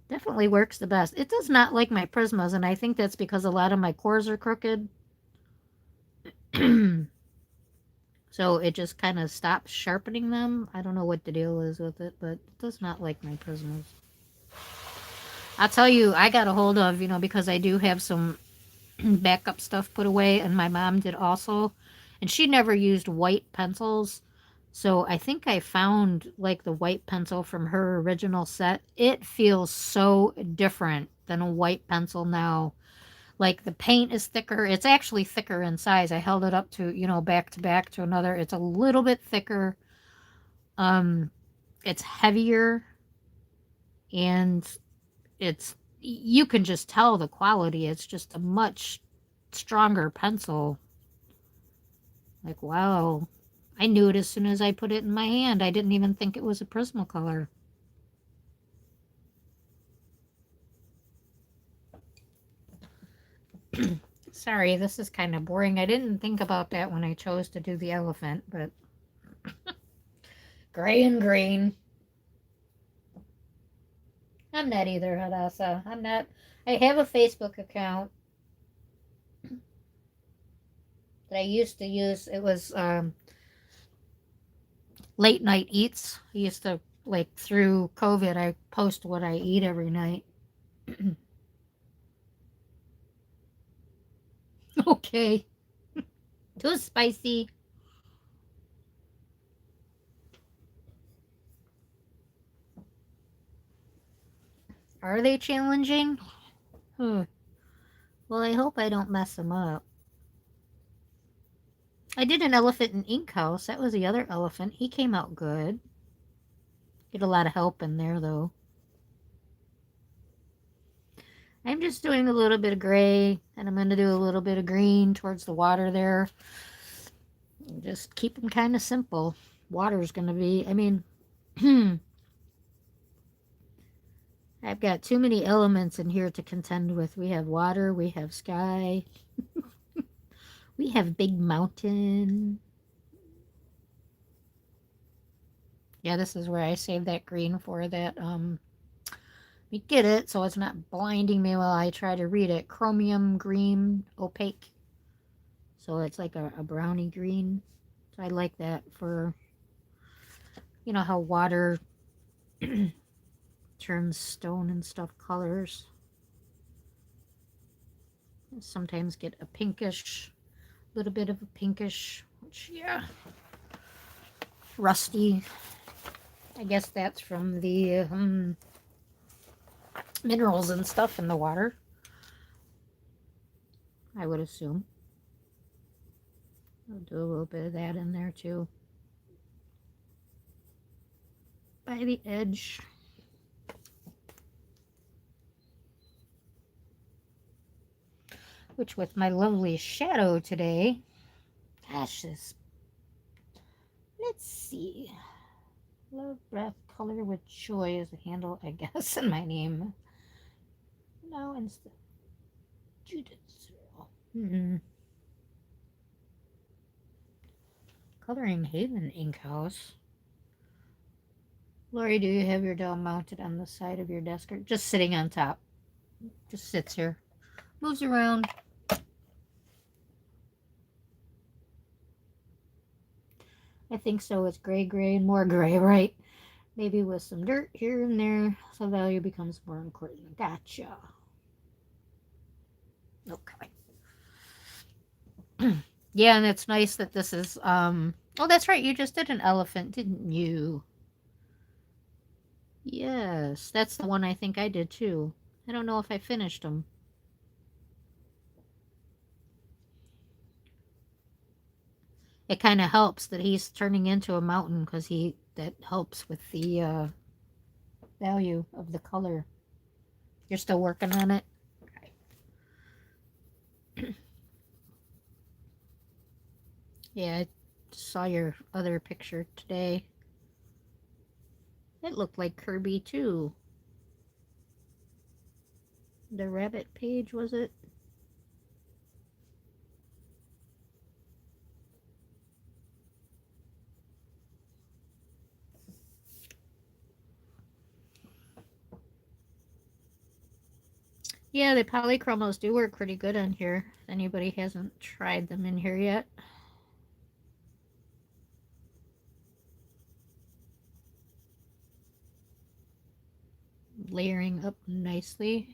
Definitely works the best. It does not like my Prismas, and I think that's because a lot of my cores are crooked. So it just kind of stops sharpening them. I don't know what the deal is with it, but it does not like my Prismas. I'll tell you, I got a hold of, because I do have some backup stuff put away, and my mom did also. And she never used white pencils. So I think I found like the white pencil from her original set. It feels so different than a white pencil now. Like the paint is thicker. It's actually thicker in size. I held it up to, back to back to another. It's a little bit thicker. It's heavier, and you can just tell the quality. It's just a much stronger pencil. Like, wow. I knew it as soon as I put it in my hand. I didn't even think it was a Prismacolor. Sorry, this is kind of boring. I didn't think about that when I chose to do the elephant, but gray and green. I'm not either, Hadassah. I'm not. I have a Facebook account that I used to use. It was Late Night Eats. I used to, like, through COVID, I post what I eat every night. Okay. Too spicy. Are they challenging? Well, I hope I don't mess them up. I did an elephant in ink house. That was the other elephant. He came out good. Get a lot of help in there, though. I'm just doing a little bit of gray, and I'm going to do a little bit of green towards the water there. Just keep them kind of simple. Water's going to be, I mean, I've got too many elements in here to contend with. We have water, we have sky, we have big mountain. Yeah, this is where I saved that green for that, we get it so it's not blinding me while I try to read it. Chromium green, opaque. So it's like a brownie green. So I like that for, how water turns stone and stuff colors. Sometimes get a pinkish, little bit of a pinkish, which, yeah, rusty. I guess that's from the minerals and stuff in the water, I would assume. I'll do a little bit of that in there too. By the edge. Which with my lovely shadow today, gosh, this, let's see. Love, breath, color with joy is the handle, I guess, in my name. No, instead. Judith. Coloring Haven Ink House. Lori, do you have your doll mounted on the side of your desk or just sitting on top? Just sits here. Moves around. I think so. It's gray, gray, and more gray, right? Maybe with some dirt here and there, so value becomes more important. Gotcha. Okay. Yeah, and it's nice that this is, oh, that's right. You just did an elephant, didn't you? Yes, that's the one I think I did too. I don't know if I finished them. it kind of helps that he's turning into a mountain because that helps with the value of the color. You're still working on it? Yeah, I saw your other picture today. It looked like Kirby too. The rabbit page, was it? Yeah, the polychromos do work pretty good on here. If anybody hasn't tried them in here yet. Layering up nicely.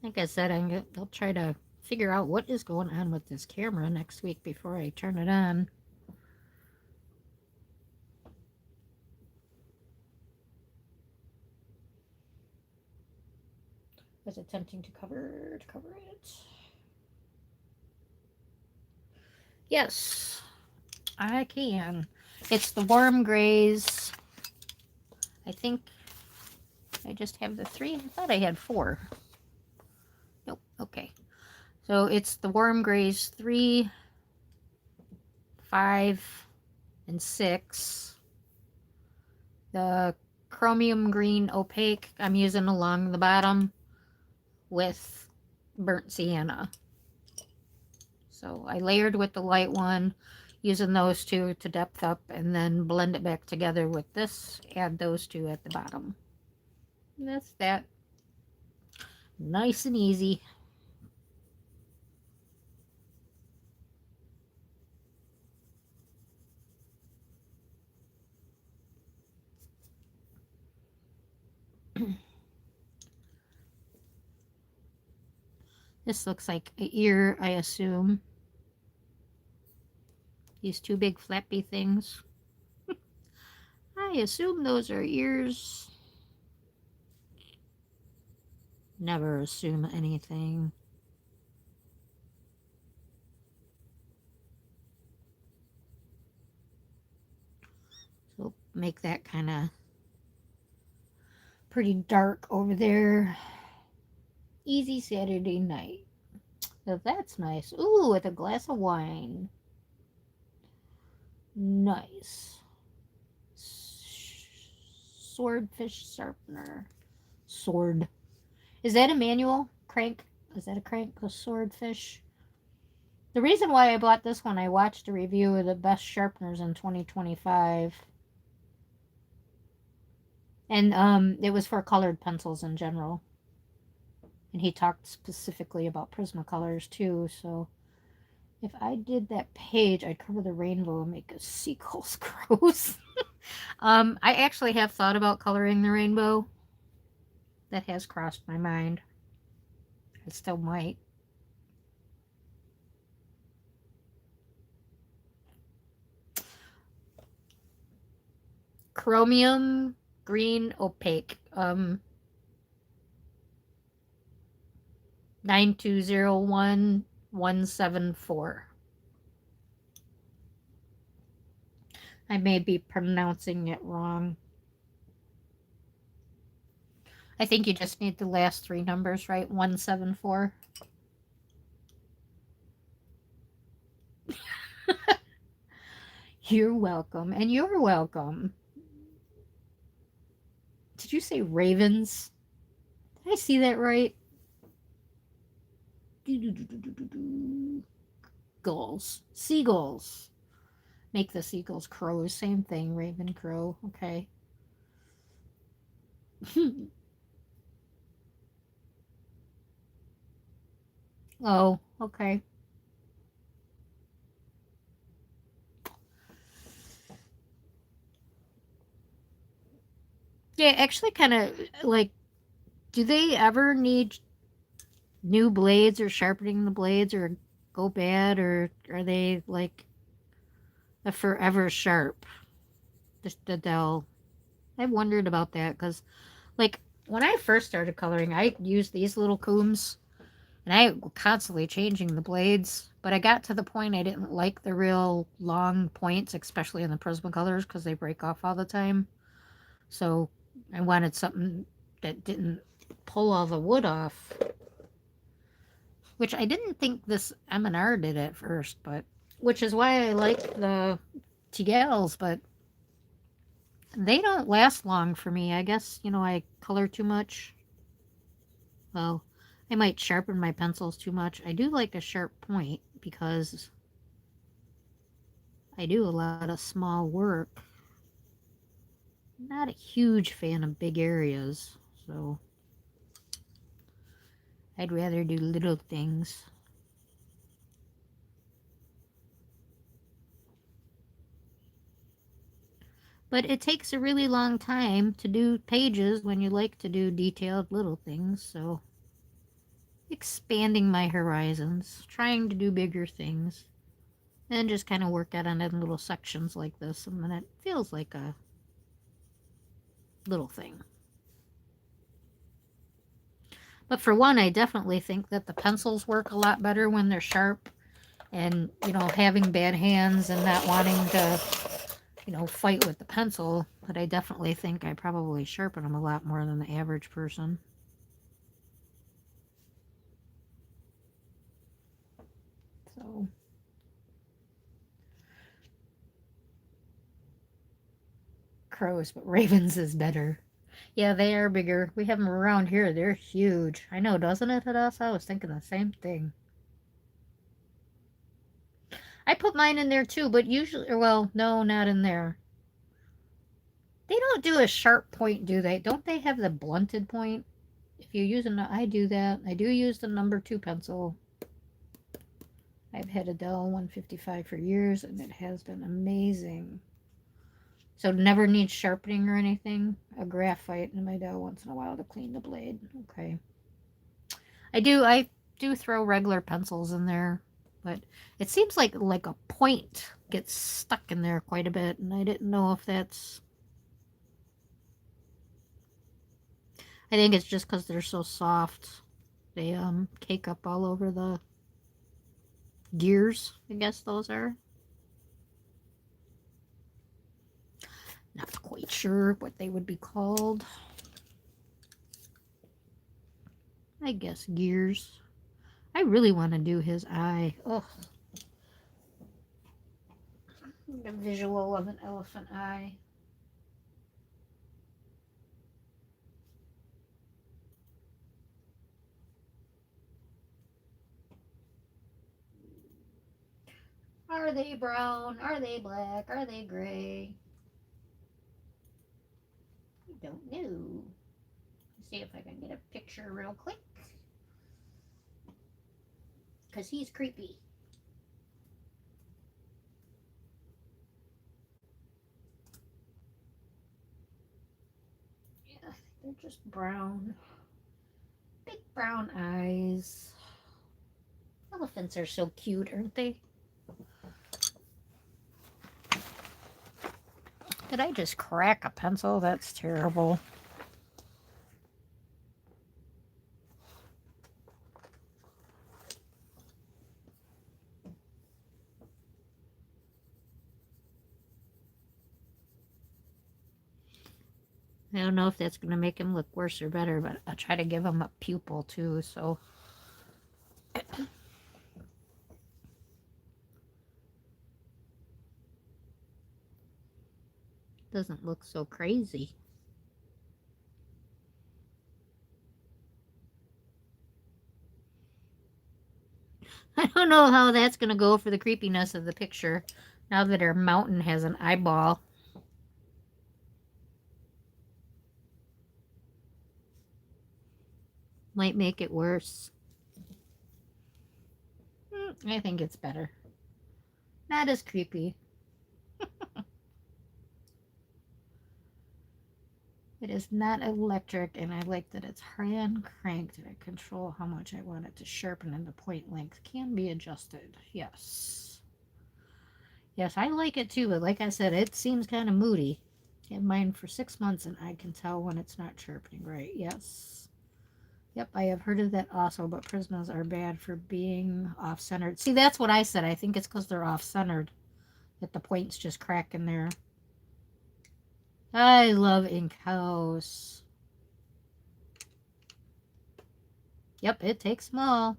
Like I said, I'll try to figure out what is going on with this camera next week before I turn it on. Was attempting to cover it. Yes, I can. It's the warm grays. I think I just have the 3. I thought I had 4. Nope. Okay. So it's the warm grays 3, 5, and 6. The chromium green opaque I'm using along the bottom with burnt sienna. So I layered with the light one, using those two to depth up, and then blend it back together with this, add those two at the bottom. And that's that. Nice and easy. This looks like an ear, I assume. These two big flappy things. I assume those are ears. Never assume anything. So make that kind of pretty dark over there. Easy Saturday night. So that's nice. Ooh, with a glass of wine. Nice. Swordfish sharpener. Sword. Is that a manual crank? Is that a crank? A swordfish? The reason why I bought this one, I watched a review of the best sharpeners in 2025. And it was for colored pencils in general. And he talked specifically about Prismacolors too, so if I did that page, I'd cover the rainbow and make a seagull's crows. I actually have thought about coloring the rainbow. That has crossed my mind. I still might. Chromium green opaque. 9201174. I may be pronouncing it wrong. I think you just need the last 3 numbers, right? 174. You're welcome, and you're welcome. Did you say ravens? Did I see that right? Gulls. Seagulls. Make the seagulls crows. Same thing. Raven, crow. Okay. Oh, okay. Yeah, actually kind of like, do they ever need new blades or sharpening the blades or go bad, or are they like a forever sharp? The Dell I've wondered about that because, like, when I first started coloring, I used these little combs and I was constantly changing the blades. But I got to the point I didn't like the real long points, especially in the Prismacolors, because they break off all the time. So I wanted something that didn't pull all the wood off, which I didn't think this M&R did at first, but which is why I like the Tigals, but they don't last long for me. I guess, I color too much. Well, I might sharpen my pencils too much. I do like a sharp point because I do a lot of small work. Not a huge fan of big areas, so I'd rather do little things. But it takes a really long time to do pages when you like to do detailed little things, so expanding my horizons, trying to do bigger things, and just kind of work out on it in little sections like this, and then it feels like a little thing. But for one, I definitely think that the pencils work a lot better when they're sharp, and having bad hands and not wanting to fight with the pencil, but I definitely think I probably sharpen them a lot more than the average person. So crows, but ravens is better. Yeah, they are bigger. We have them around here. They're huge. I know, doesn't it, at us? I was thinking the same thing. I put mine in there too, but usually, well, no, not in there. They don't do a sharp point, do they? Don't they have the blunted point? If you use I do that. I do use the number 2 pencil. I've had a Dell 155 for years, and it has been amazing. So never needs sharpening or anything. A graphite in my Dell once in a while to clean the blade. Okay. I do throw regular pencils in there, but it seems like a point gets stuck in there quite a bit, and I didn't know if that's. I think it's just because they're so soft. They cake up all over the gears. I guess those are. Not quite sure what they would be called. I guess gears. I really want to do his eye. Oh, a visual of an elephant eye. Are they brown? Are they black? Are they gray? I don't know. Let's see if I can get a picture real quick. Because he's creepy. Yeah, they're just brown. Big brown eyes. Elephants are so cute, aren't they? Did I just crack a pencil? That's terrible. I don't know if that's going to make him look worse or better, but I'll try to give him a pupil too, so. Doesn't look so crazy. I don't know how that's going to go for the creepiness of the picture now that our mountain has an eyeball. Might make it worse. I think it's better. Not as creepy. It is not electric, and I like that it's hand cranked and I control how much I want it to sharpen, and the point length can be adjusted. Yes. Yes, I like it too, but like I said, it seems kind of moody. Had mine for 6 months and I can tell when it's not sharpening right. Yes. Yep, I have heard of that also, but Prismas are bad for being off-centered. See, that's what I said. I think it's because they're off-centered, that the point's just cracking there. I love Ink House. Yep, it takes them all.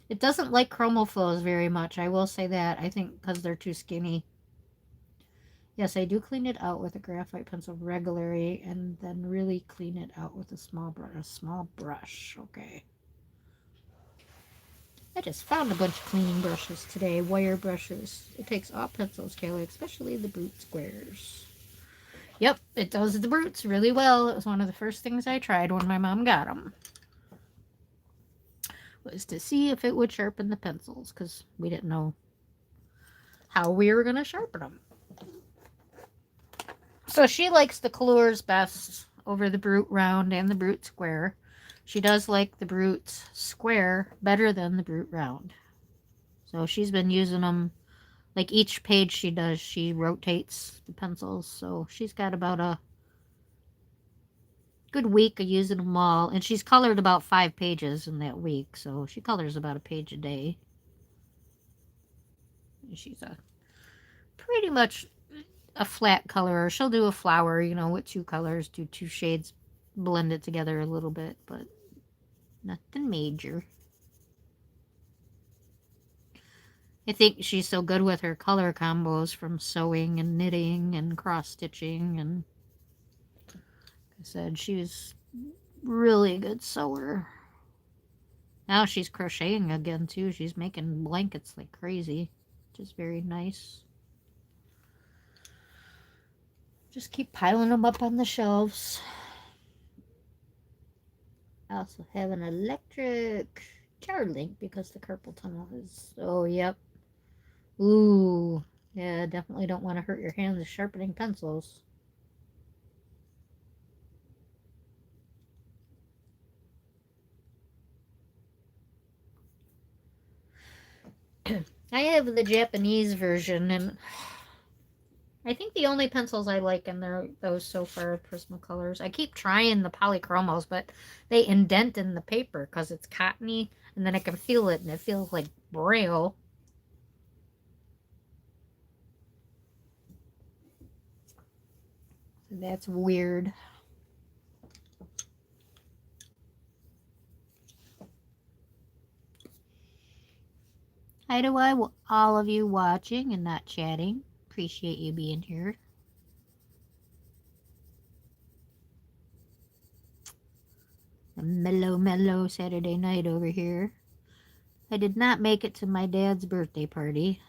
It doesn't like ChromoFlows very much, I will say that. I think because they're too skinny. Yes, I do clean it out with a graphite pencil regularly and then really clean it out with a small brush. Okay. I just found a bunch of cleaning brushes today, wire brushes. It takes all pencils, Kelly, especially the brute squares. Yep, it does the brutes really well. It was one of the first things I tried when my mom got them. Was to see if it would sharpen the pencils, because we didn't know how we were going to sharpen them. So she likes the Colors best over the Brute Round and the Brute Square. She does like the Brute Square better than the Brute Round. So she's been using them, like each page she does, she rotates the pencils. So she's got about a good week of using them all. And she's colored about 5 pages in that week. So she colors about a page a day. She's a pretty much a flat color. She'll do a flower, you know, with 2 colors, do 2 shades, blend it together a little bit, but nothing major. I think she's so good with her color combos from sewing and knitting and cross stitching, and like I said, she was really good sewer. Now she's crocheting again too. She's making blankets like crazy, which is very nice. Just keep piling them up on the shelves. I also have an electric charge link because the carpal tunnel is. Oh, yep. Ooh, yeah, definitely don't want to hurt your hands sharpening pencils. I have the Japanese version, and I think the only pencils I like in there, those so far, are Prismacolors. I keep trying the polychromos, but they indent in the paper because it's cottony, and then I can feel it, and it feels like braille. So that's weird. Hi to all of you watching and not chatting. Appreciate you being here. A mellow Saturday night over here. I did not make it to my dad's birthday party.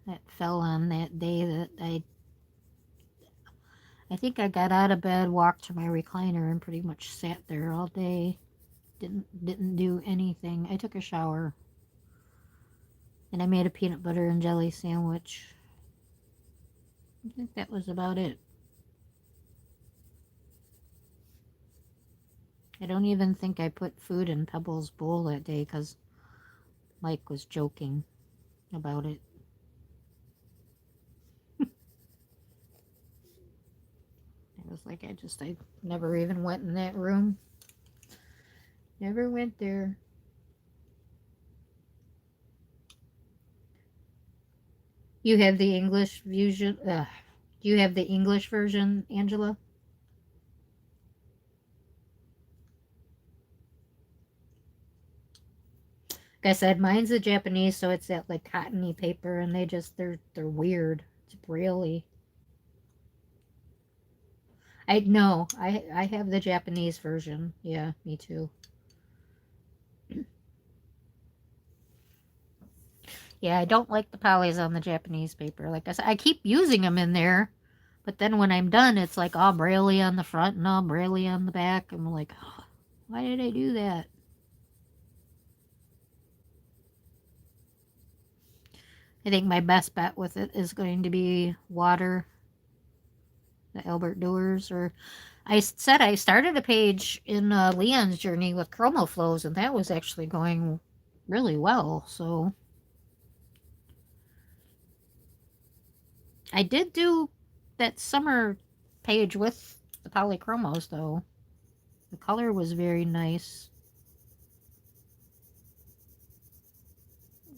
That fell on that day that I think I got out of bed, walked to my recliner, and pretty much sat there all day. Didn't do anything. I took a shower. And I made a peanut butter and jelly sandwich. I think that was about it. I don't even think I put food in Pebble's bowl that day because Mike was joking about it. I was like, I never even went in that room. Never went there. You have the English version. Do you have the English version, Angela? Like I said, mine's the Japanese, so it's that like cottony paper, and they're weird. It's braille-y. I have the Japanese version. Yeah, me too. Yeah, I don't like the polys on the Japanese paper. Like I said, I keep using them in there, but then when I'm done, it's like all braille on the front and all braille on the back. I'm like, oh, why did I do that? I think my best bet with it is going to be Water, the Albert Doers, or I said I started a page in Leon's journey with Chromo Flows, and that was actually going really well. So I did do that summer page with the polychromos, though. The color was very nice.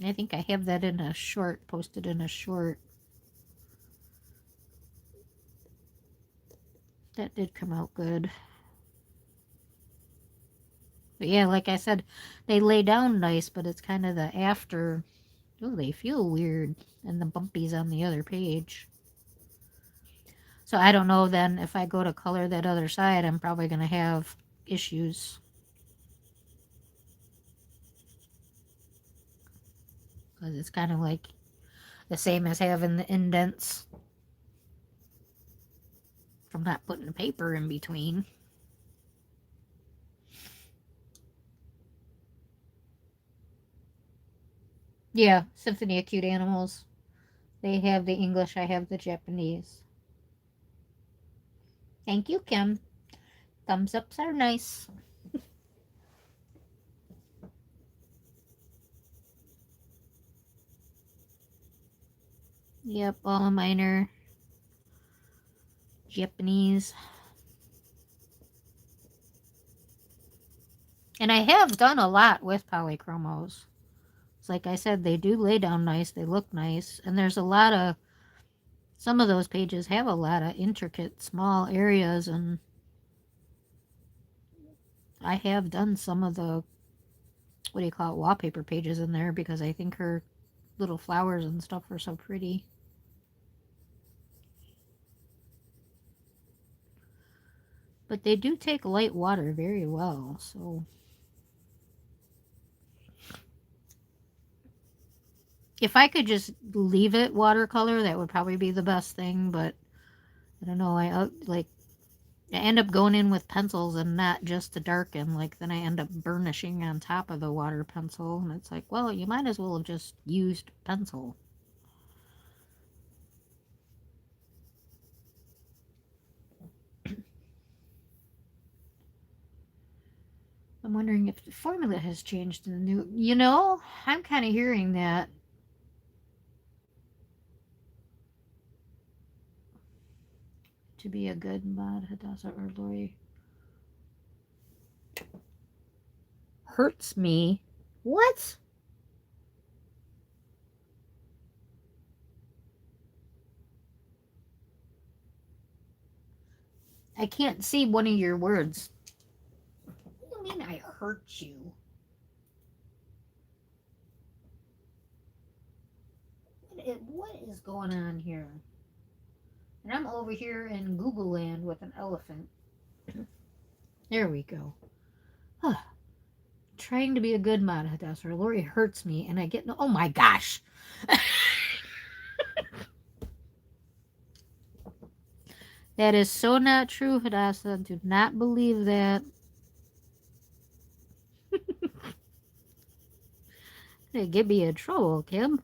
I think I have that in a short, posted in a short. That did come out good. But yeah, like I said, they lay down nice, but it's kind of the after. Oh, they feel weird. And the bumpies on the other page. So I don't know then if I go to color that other side, I'm probably going to have issues. Because it's kind of like the same as having the indents from not putting paper in between. Yeah, Symphony of Cute Animals. They have the English, I have the Japanese. Thank you, Kim. Thumbs ups are nice. Yep, all of mine are Japanese. And I have done a lot with polychromos. It's like I said, they do lay down nice, they look nice, and there's a lot of, some of those pages have a lot of intricate small areas, and I have done some of the, what do you call it, wallpaper pages in there because I think her little flowers and stuff are so pretty. But they do take light water very well, so if I could just leave it watercolor, that would probably be the best thing, but I don't know, I end up going in with pencils and not just to darken, like then I end up burnishing on top of the water pencil, and it's like, well, you might as well have just used pencil. I'm wondering if the formula has changed in the new, I'm kind of hearing that. To be a good mod, Hadassah or Lori. Hurts me. What? I can't see one of your words. What do you mean I hurt you? What is going on here? And I'm over here in Google land with an elephant. There we go. Huh. Trying to be a good mod, Hadassah. Lori hurts me, and I get no. Oh my gosh! That is so not true, Hadassah. Do not believe that. They get me in trouble, Kim.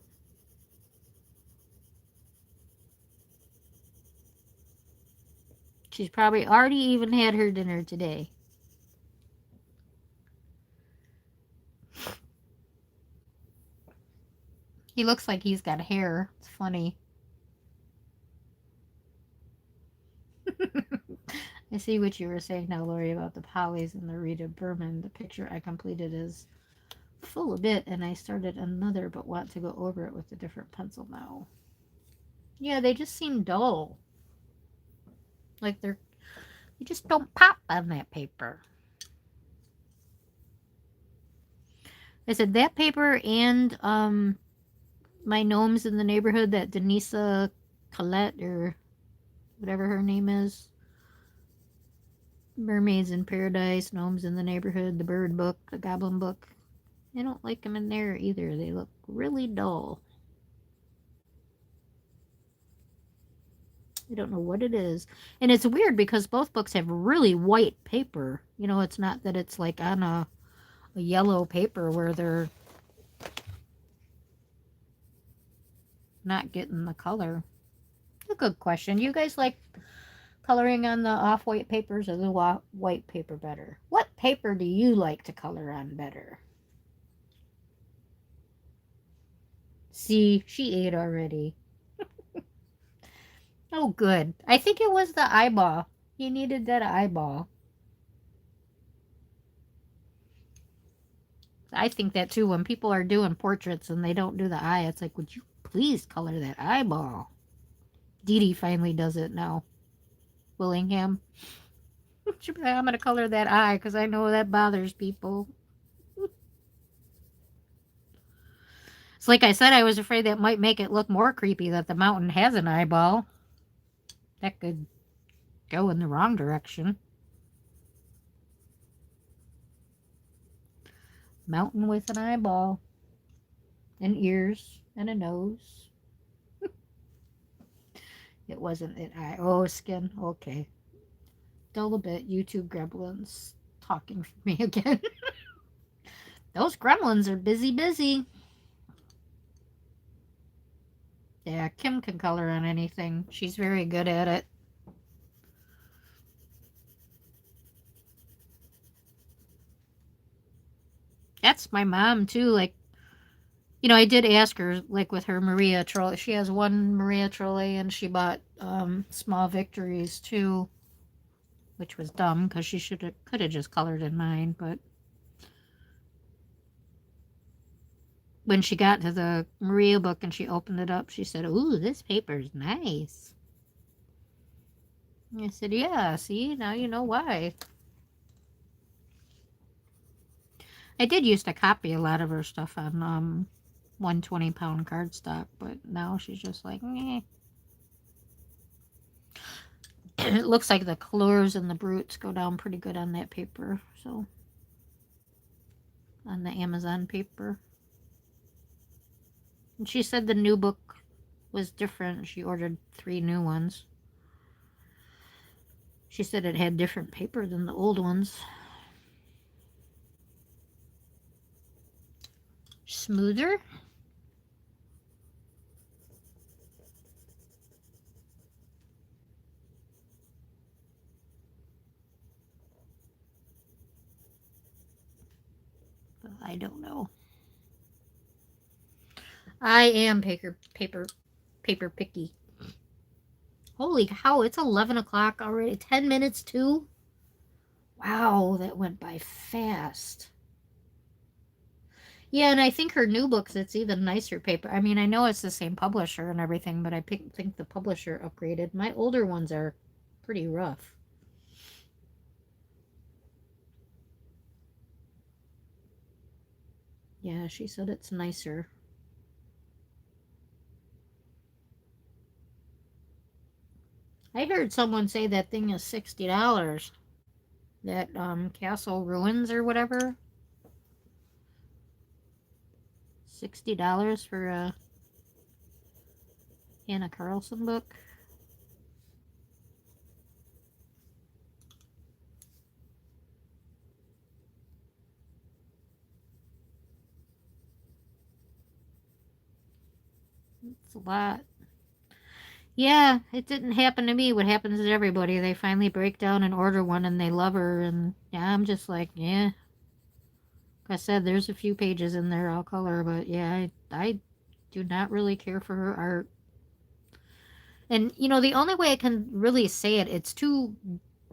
She's probably already even had her dinner today. He looks like he's got hair. It's funny. I see what you were saying now, Lori, about the polys and the Rita Berman. The picture I completed is full a bit, and I started another but want to go over it with a different pencil now. Yeah, they just seem dull. Like they just don't pop on that paper. I said that paper and my gnomes in the neighborhood, that Denisa Colette or whatever her name is. Mermaids in Paradise, Gnomes in the Neighborhood, the Bird Book, the Goblin Book. I don't like them in there either. They look really dull. I don't know what it is. And it's weird because both books have really white paper. It's not that it's like on a yellow paper where they're not getting the color. A good question. You guys like coloring on the off-white papers or the white paper better? What paper do you like to color on better? See, she ate already. Oh, good. I think it was the eyeball. He needed that eyeball. I think that too. When people are doing portraits and they don't do the eye, it's like, would you please color that eyeball? Dee Dee finally does it now. Willingham. She'll be like, I'm going to color that eye because I know that bothers people. It's like I said, I was afraid that might make it look more creepy that the mountain has an eyeball. That could go in the wrong direction. Mountain with an eyeball. And ears. And a nose. It wasn't an eye. Oh, skin. Okay. Dull a bit. YouTube gremlins talking for me again. Those gremlins are busy. Yeah, Kim can color on anything. She's very good at it. That's my mom too. Like, I did ask her, like with her Maria trolley. She has one Maria trolley, and she bought Small Victories too, which was dumb because she could have just colored in mine. But when she got to the Maria book and she opened it up, she said, "Ooh, this paper's nice." I said, "Yeah, see, now you know why." I did used to copy a lot of her stuff on 120-pound cardstock, but now she's just like, meh. It looks like the colors and the brutes go down pretty good on that paper, so on the Amazon paper. And she said the new book was different. She ordered 3 new ones. She said it had different paper than the old ones. Smoother? Well, I don't know. I am paper picky. Holy cow, it's 11 o'clock already. 10 minutes too? Wow, that went by fast. Yeah, and I think her new books, it's even nicer paper. I mean, I know it's the same publisher and everything, but I think the publisher upgraded. My older ones are pretty rough. Yeah, she said it's nicer. I heard someone say that thing is $60. That Castle Ruins or whatever. $60 for a Hannah Carlson book. It's a lot. Yeah, it didn't happen to me. What happens to everybody? They finally break down and order one and they love her. And yeah, I'm just like, yeah. Like I said, there's a few pages in there I'll color, but yeah, I do not really care for her art. And the only way I can really say it, it's too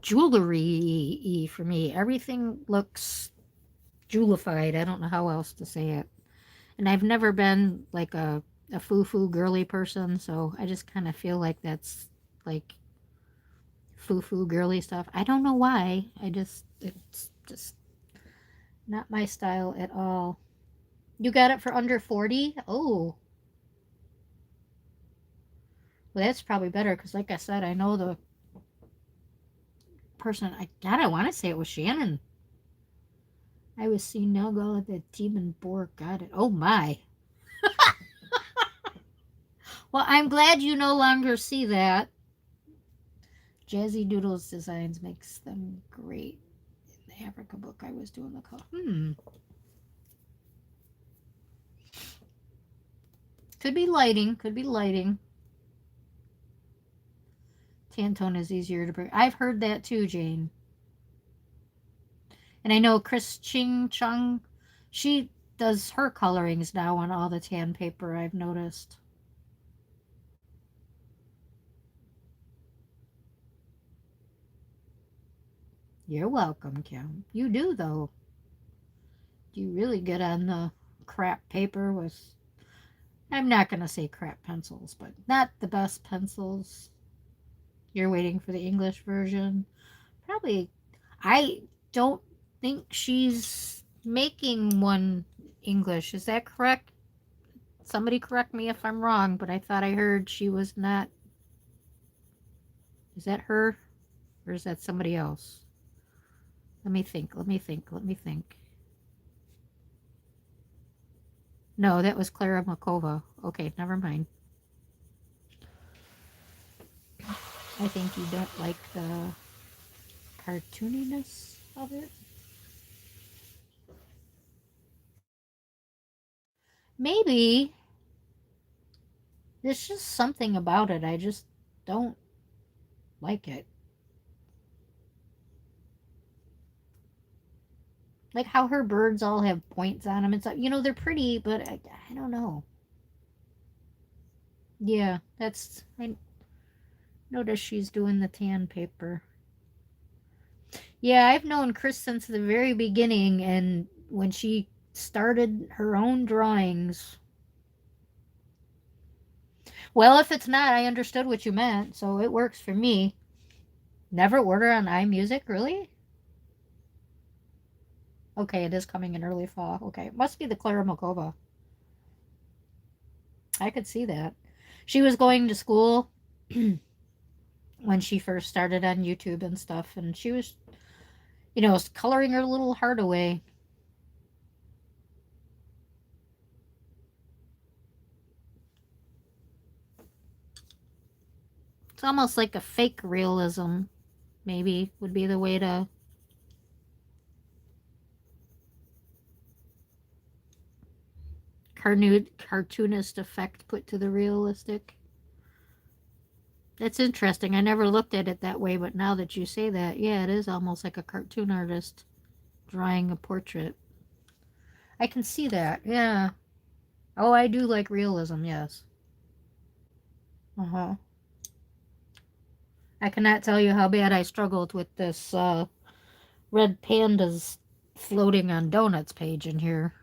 jewelry-y for me. Everything looks jewelified. I don't know how else to say it. And I've never been like a foo-foo girly person, so I just kind of feel like that's like foo-foo girly stuff. I don't know why. It's just not my style at all. You got it for under 40? Oh, well, that's probably better because, like I said, I know the person. I want to say it was Shannon. I was seeing Nelgo at the Demon Bork. Got it. Oh my. Well, I'm glad you no longer see that. Jazzy Doodles Designs makes them great. In the Africa book, I was doing the color. Could be lighting. Could be lighting. Tantone is easier to bring. I've heard that too, Jane. And I know Chris Ching Chung, she does her colorings now on all the tan paper, I've noticed. You're welcome, Kim. You do, though. You really get on the crap paper with, I'm not going to say crap pencils, but not the best pencils. You're waiting for the English version. Probably, I don't think she's making one English. Is that correct? Somebody correct me if I'm wrong, but I thought I heard she was not. Is that her? Or is that somebody else? Let me think. Let me think. Let me think. No, that was Clara Makova. Okay, never mind. I think you don't like the cartooniness of it. Maybe there's just something about it. I just don't like it. Like how her birds all have points on them and stuff. They're pretty, but I don't know. Yeah, I notice she's doing the tan paper. Yeah, I've known Chris since the very beginning, and when she started her own drawings. Well, if it's not, I understood what you meant, so it works for me. Never order on iMusic, really? Okay, it is coming in early fall. Okay, it must be the Clara Makova. I could see that. She was going to school when she first started on YouTube and stuff, and she was, coloring her little heart away. It's almost like a fake realism, maybe, would be the way to. Cartoonist effect put to the realistic. That's interesting. I never looked at it that way, but now that you say that, yeah, it is almost like a cartoon artist drawing a portrait. I can see that, yeah. Oh, I do like realism, yes. Uh huh. I cannot tell you how bad I struggled with this red pandas floating on donuts page in here.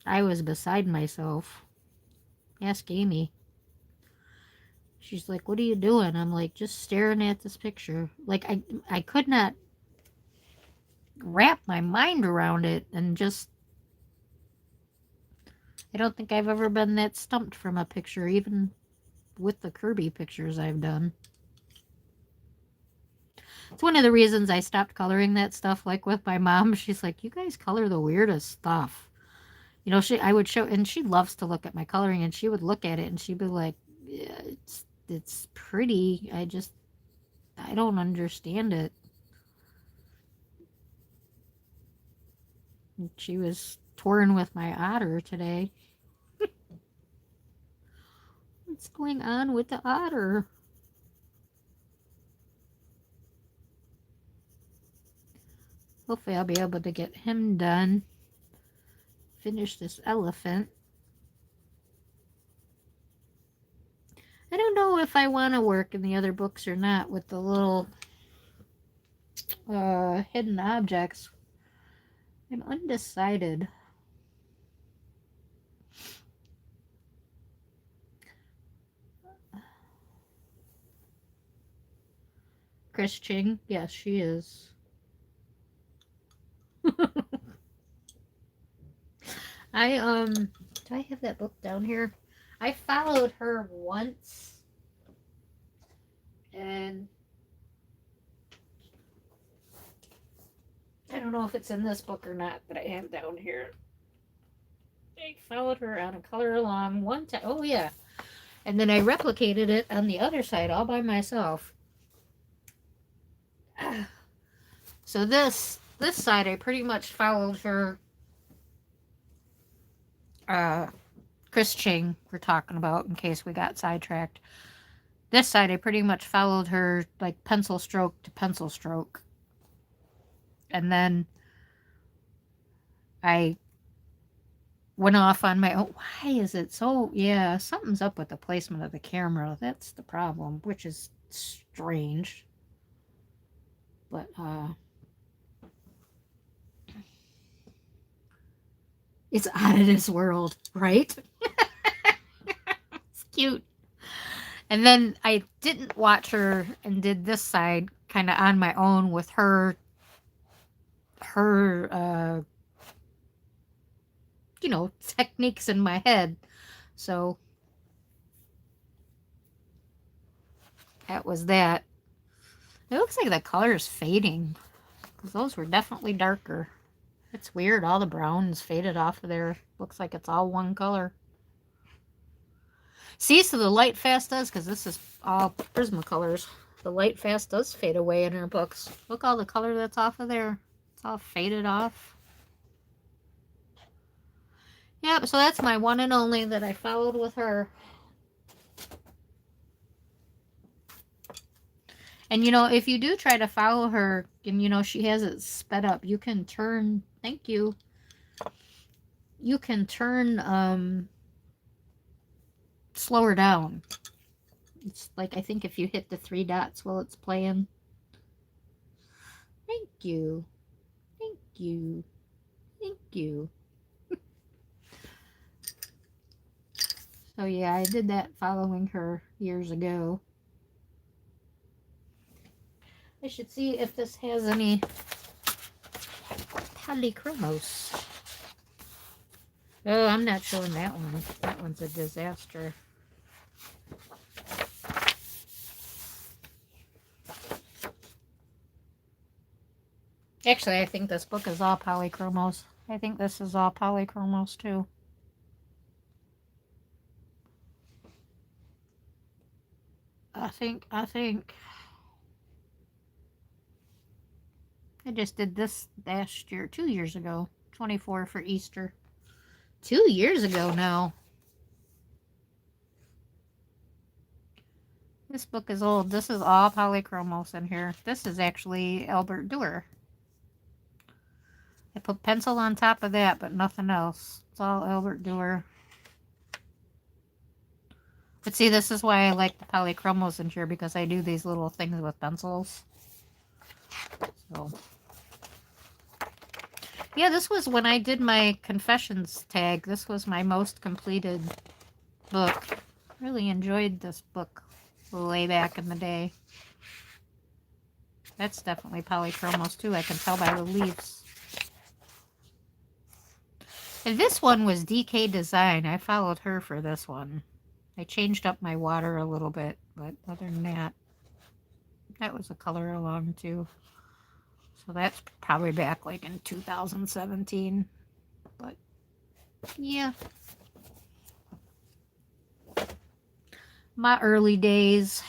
I was beside myself. Ask Amy. She's like, "What are you doing?" I'm like, "Just staring at this picture." Like I could not wrap my mind around it, and just I don't think I've ever been that stumped from a picture, even with the Kirby pictures I've done. It's one of the reasons I stopped coloring that stuff. Like with my mom, she's like, "You guys color the weirdest stuff." I would show, and she loves to look at my coloring, and she would look at it, and she'd be like, yeah, it's pretty. I don't understand it. And she was touring with my otter today. What's going on with the otter? Hopefully, I'll be able to get him done. Finish this elephant. I don't know if I want to work in the other books or not with the little hidden objects. I'm undecided. Chris Ching, yes, she is. Do I have that book down here? I followed her once, and I don't know if it's in this book or not, but I have down here. I followed her on a color along one time. Oh yeah, and then I replicated it on the other side all by myself. So this side I pretty much followed her. Chris Ching we're talking about in case we got sidetracked. This side I pretty much followed her like pencil stroke to pencil stroke, and then I went off on my own. Why is it so? Yeah, something's up with the placement of the camera. That's the problem, which is strange. But it's out of this world, right? It's cute. And then I didn't watch her and did this side kind of on my own with her you know, techniques in my head. So that was that. It looks like the color is fading because those were definitely darker. It's weird. All the brown's faded off of there. Looks like it's all one color. See, so the light fast does, because this is all Prismacolors. The light fast does fade away in her books. Look all the color that's off of there. It's all faded off. Yep, so that's my one and only that I followed with her. And you know, if you do try to follow her, and you know, she has it sped up, you can turn, thank you, you can turn, slow her down. It's like, I think if you hit the 3 dots while it's playing. Thank you. Thank you. Thank you. So yeah, I did that following her years ago. I should see if this has any polychromos. Oh, I'm not showing that one. That one's a disaster. Actually, I think this book is all polychromos. I think this is all polychromos too. I think. I just did this last year, 2 years ago. 24 for Easter. 2 years ago now. This book is old. This is all polychromos in here. This is actually Albert Durer. I put pencil on top of that, but nothing else. It's all Albert Durer. But see, this is why I like the polychromos in here, because I do these little things with pencils. So, yeah, this was when I did my confessions tag. This was my most completed book. Really enjoyed this book way back in the day. That's definitely polychromos too. I can tell by the leaves. And this one was DK Design. I followed her for this one. I changed up my water a little bit, but other than that, that was a color along too. So that's probably back like in 2017. But yeah. My early days.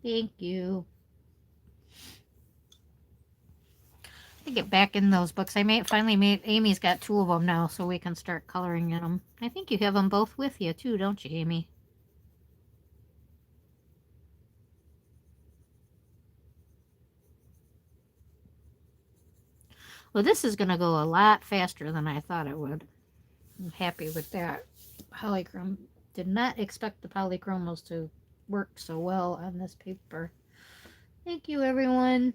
Thank you. I get back in those books. I finally made, Amy's got 2 of them now, so we can start coloring in them. I think you have them both with you too, don't you, Amy? Well, this is going to go a lot faster than I thought it would. I'm happy with that. Polychrome. Did not expect the polychromos to work so well on this paper. Thank you, everyone.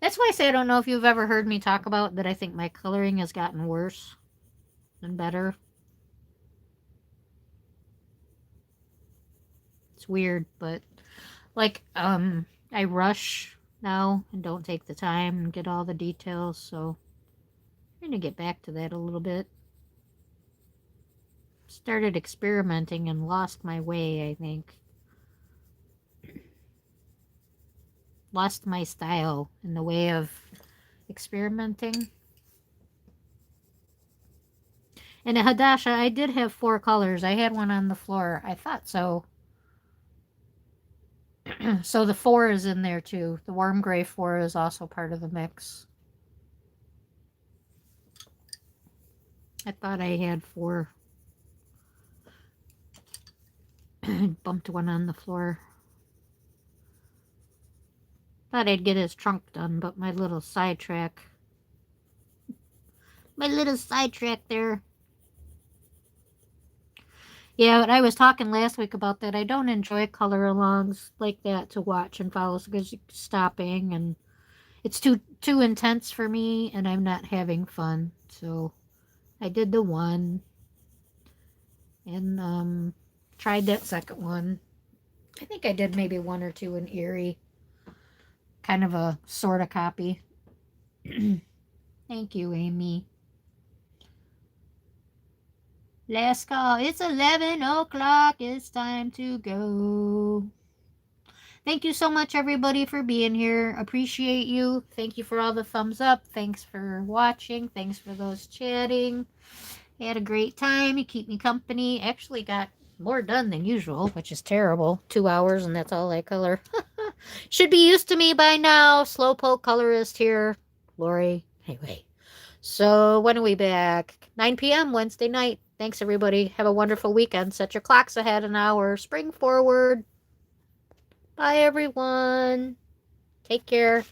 That's why I say I don't know if you've ever heard me talk about that I think my coloring has gotten worse than better. It's weird, but like I rush now and don't take the time and get all the details, so I'm going to get back to that a little bit. Started experimenting and lost my way, I think. Lost my style in the way of experimenting. And a Hadassah, I did have 4 colors. I had one on the floor. I thought so. So the 4 is in there too. The warm gray 4 is also part of the mix. I thought I had 4. Bumped one on the floor. Thought I'd get his trunk done, but my little sidetrack. My little sidetrack there. Yeah, but I was talking last week about that. I don't enjoy color alongs like that to watch and follow because stopping and it's too intense for me and I'm not having fun. So I did the one and tried that second one. I think I did maybe one or two in Erie. Kind of a sort of copy. Thank you, Amy. Let's go. It's 11 o'clock. It's time to go. Thank you so much, everybody, for being here. Appreciate you. Thank you for all the thumbs up. Thanks for watching. Thanks for those chatting. I had a great time. You keep me company. Actually got more done than usual, which is terrible. 2 hours, and that's all I color. Should be used to me by now. Slowpoke colorist here. Lori. Anyway. So when are we back? 9 p.m. Wednesday night. Thanks, everybody. Have a wonderful weekend. Set your clocks ahead an hour. Spring forward. Bye, everyone. Take care.